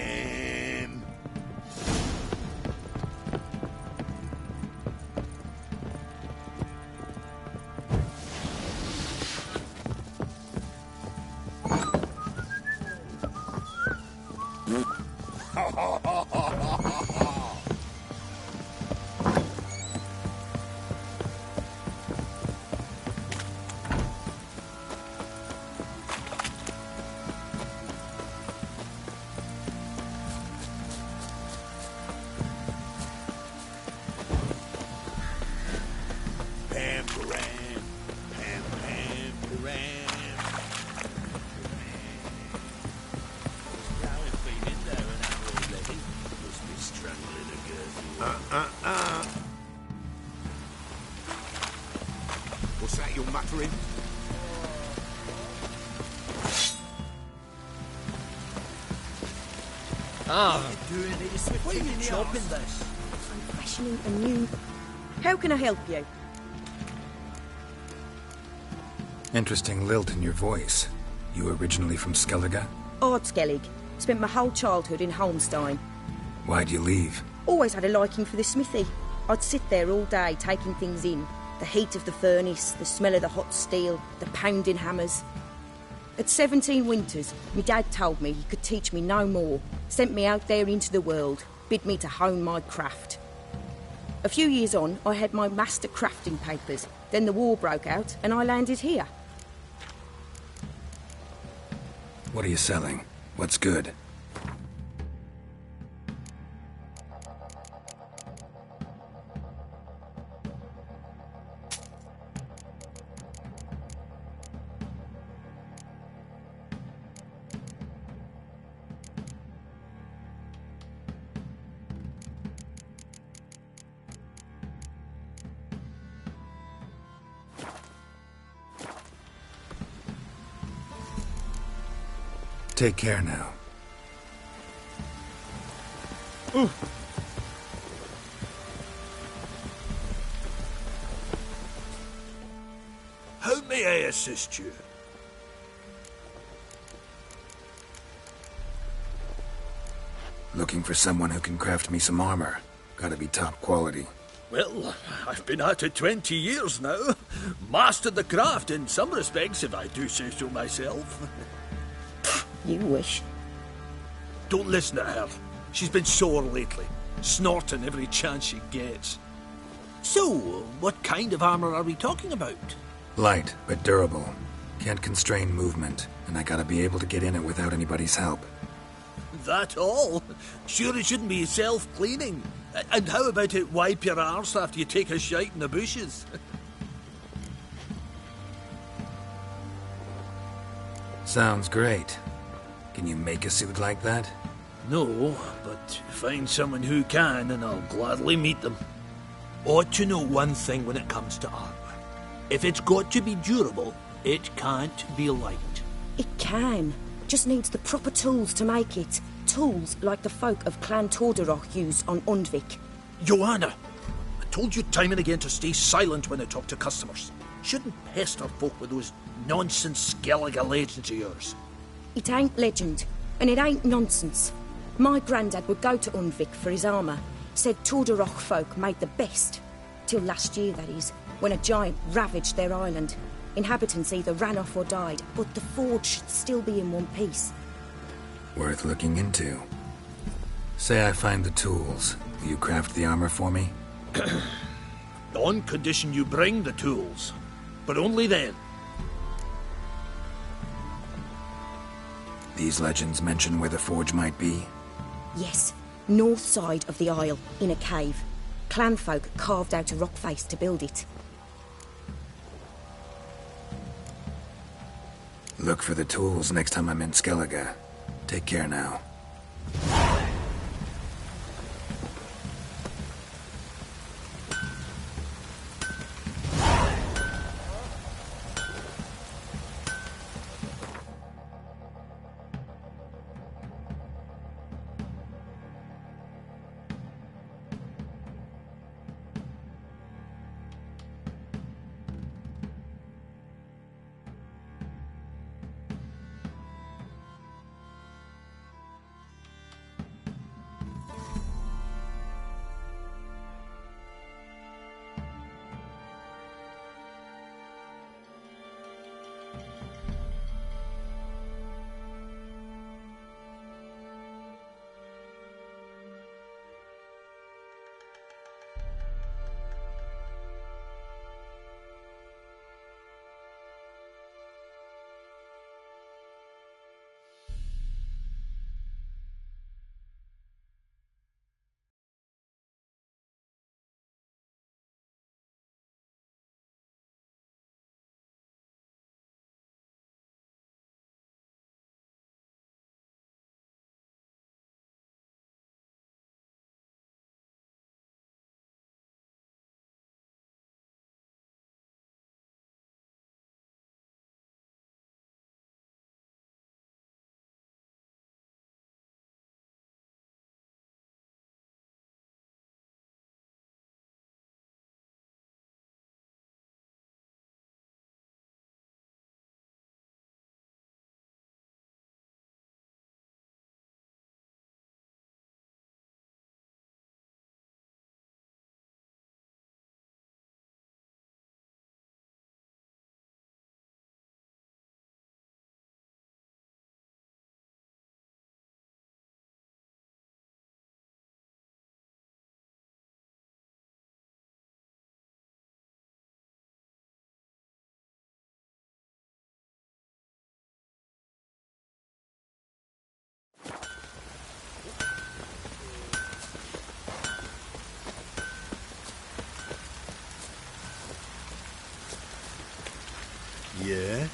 [SPEAKER 3] What's that you're muttering?
[SPEAKER 15] What are you chopping this?
[SPEAKER 16] I'm fashioning a new... How can I help you?
[SPEAKER 2] Interesting lilt in your voice. You originally from Skellige?
[SPEAKER 16] Ardskellig. Spent my whole childhood in Holmstein.
[SPEAKER 2] Why'd you leave?
[SPEAKER 16] Always had a liking for the smithy. I'd sit there all day taking things in. The heat of the furnace, the smell of the hot steel, the pounding hammers. At 17 winters, my dad told me he could teach me no more. Sent me out there into the world, bid me to hone my craft. A few years on, I had my master crafting papers. Then the war broke out and I landed here.
[SPEAKER 2] What are you selling? What's good? Take care now.
[SPEAKER 11] How may I assist you?
[SPEAKER 2] Looking for someone who can craft me some armor. Gotta be top quality.
[SPEAKER 15] Well, I've been at it 20 years now. Mastered the craft in some respects, if I do say so myself.
[SPEAKER 16] You wish.
[SPEAKER 15] Don't listen to her. She's been sore lately, snorting every chance she gets. So, what kind of armor are we talking about?
[SPEAKER 2] Light, but durable. Can't constrain movement, and I gotta be able to get in it without anybody's help.
[SPEAKER 15] That all? Sure it shouldn't be self-cleaning. And how about it wipe your arse after you take a shite in the bushes?
[SPEAKER 2] Sounds great. Can you make a suit like that?
[SPEAKER 15] No, but find someone who can and I'll gladly meet them. Ought to know one thing when it comes to armor. If it's got to be durable, it can't be light.
[SPEAKER 16] It can. Just needs the proper tools to make it. Tools like the folk of Clan Torderoch use on Undvik.
[SPEAKER 15] Joanna, I told you time and again to stay silent when I talk to customers. Shouldn't pester folk with those nonsense Skellige legends of yours.
[SPEAKER 16] It ain't legend, and it ain't nonsense. My granddad would go to Undvik for his armour. Said Torderoch folk made the best. Till last year, that is, when a giant ravaged their island. Inhabitants either ran off or died, but the forge should still be in one piece.
[SPEAKER 2] Worth looking into. Say I find the tools. Will you craft the armor for me?
[SPEAKER 15] On condition you bring the tools. But only then.
[SPEAKER 2] These legends mention where the forge might be?
[SPEAKER 16] Yes, north side of the isle, in a cave. Clanfolk carved out a rock face to build it.
[SPEAKER 2] Look for the tools next time I'm in Skellige. Take care now.
[SPEAKER 11] Yeah?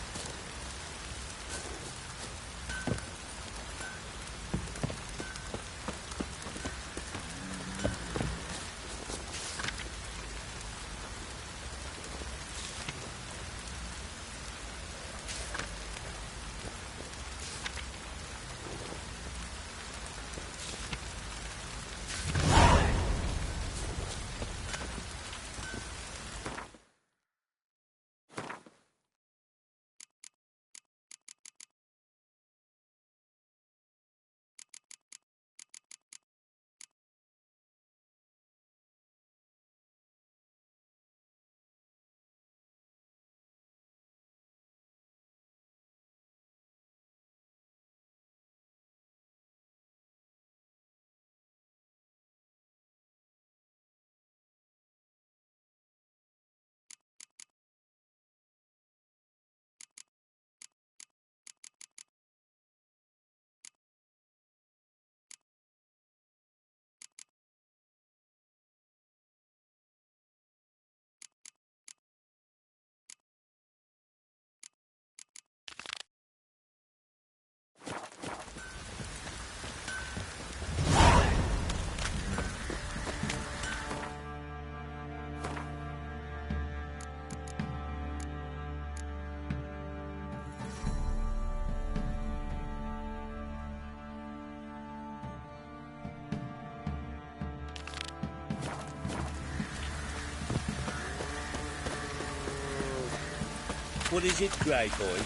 [SPEAKER 15] What is it, Grey Boy?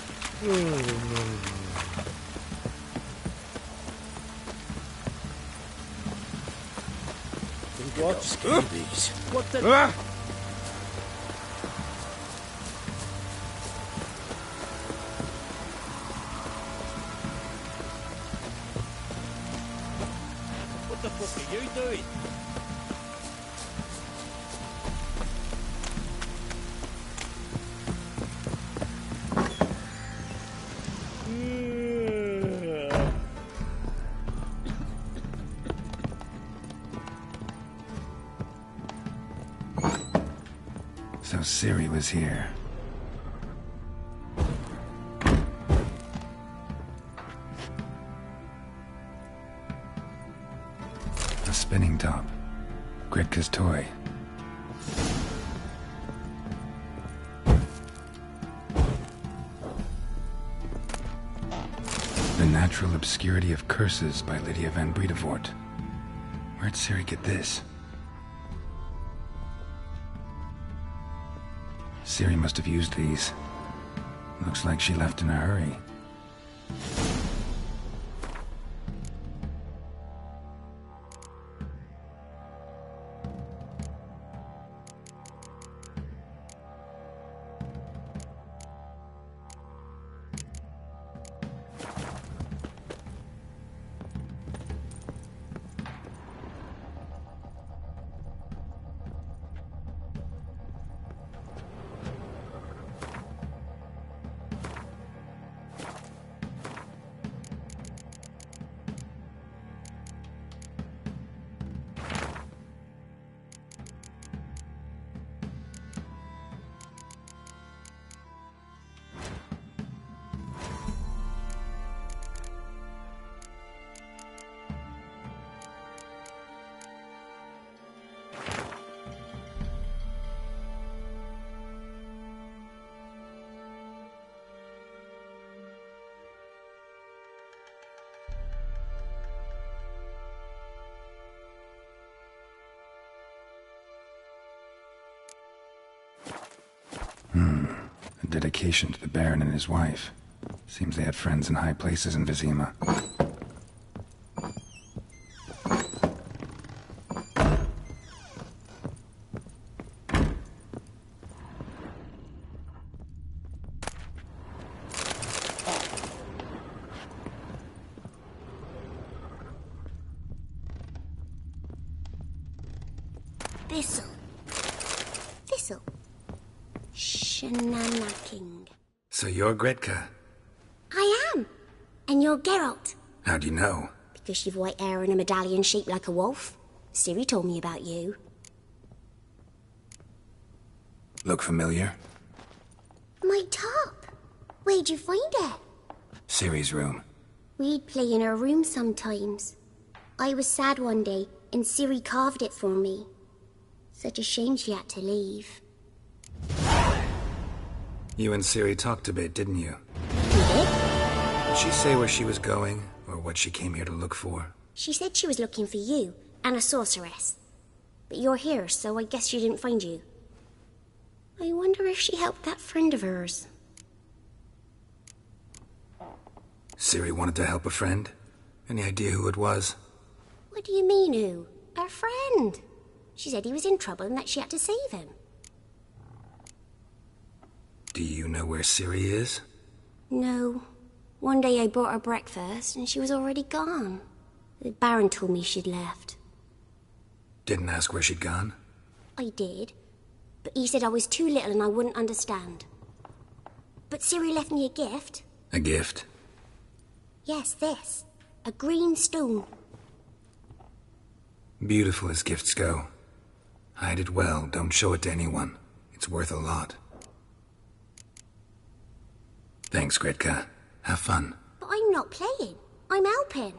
[SPEAKER 11] What? Scabies.
[SPEAKER 15] What the... What the fuck are you doing?
[SPEAKER 2] So Ciri was here. A spinning top. Gretka's toy. The Natural Obscurity of Curses by Lydia van Bredevoort. Where'd Ciri get this? Ciri must have used these. Looks like she left in a hurry. A dedication to the Baron and his wife. Seems they had friends in high places in Vizima.
[SPEAKER 14] Thistle. Shenanacking.
[SPEAKER 2] So you're Gretka?
[SPEAKER 14] I am. And you're Geralt.
[SPEAKER 2] How'd you know?
[SPEAKER 14] Because you've white hair and a medallion shaped like a wolf. Ciri told me about you.
[SPEAKER 2] Look familiar?
[SPEAKER 14] My top. Where'd you find it?
[SPEAKER 2] Ciri's room.
[SPEAKER 14] We'd play in her room sometimes. I was sad one day, and Ciri carved it for me. Such a shame she had to leave.
[SPEAKER 2] You and Ciri talked a bit, didn't you?
[SPEAKER 14] We did?
[SPEAKER 2] Did she say where she was going, or what she came here to look for?
[SPEAKER 14] She said she was looking for you, and a sorceress. But you're here, so I guess she didn't find you. I wonder if she helped that friend of hers.
[SPEAKER 2] Ciri wanted to help a friend? Any idea who it was?
[SPEAKER 14] What do you mean, who? Her friend. She said he was in trouble and that she had to save him.
[SPEAKER 2] Do you know where Ciri is?
[SPEAKER 14] No. One day I brought her breakfast and she was already gone. The Baron told me she'd left.
[SPEAKER 2] Didn't ask where she'd gone?
[SPEAKER 14] I did. But he said I was too little and I wouldn't understand. But Ciri left me a gift.
[SPEAKER 2] A gift?
[SPEAKER 14] Yes, this. A green stone.
[SPEAKER 2] Beautiful as gifts go. Hide it well, don't show it to anyone. It's worth a lot. Thanks, Gretka. Have fun.
[SPEAKER 14] But I'm not playing. I'm helping.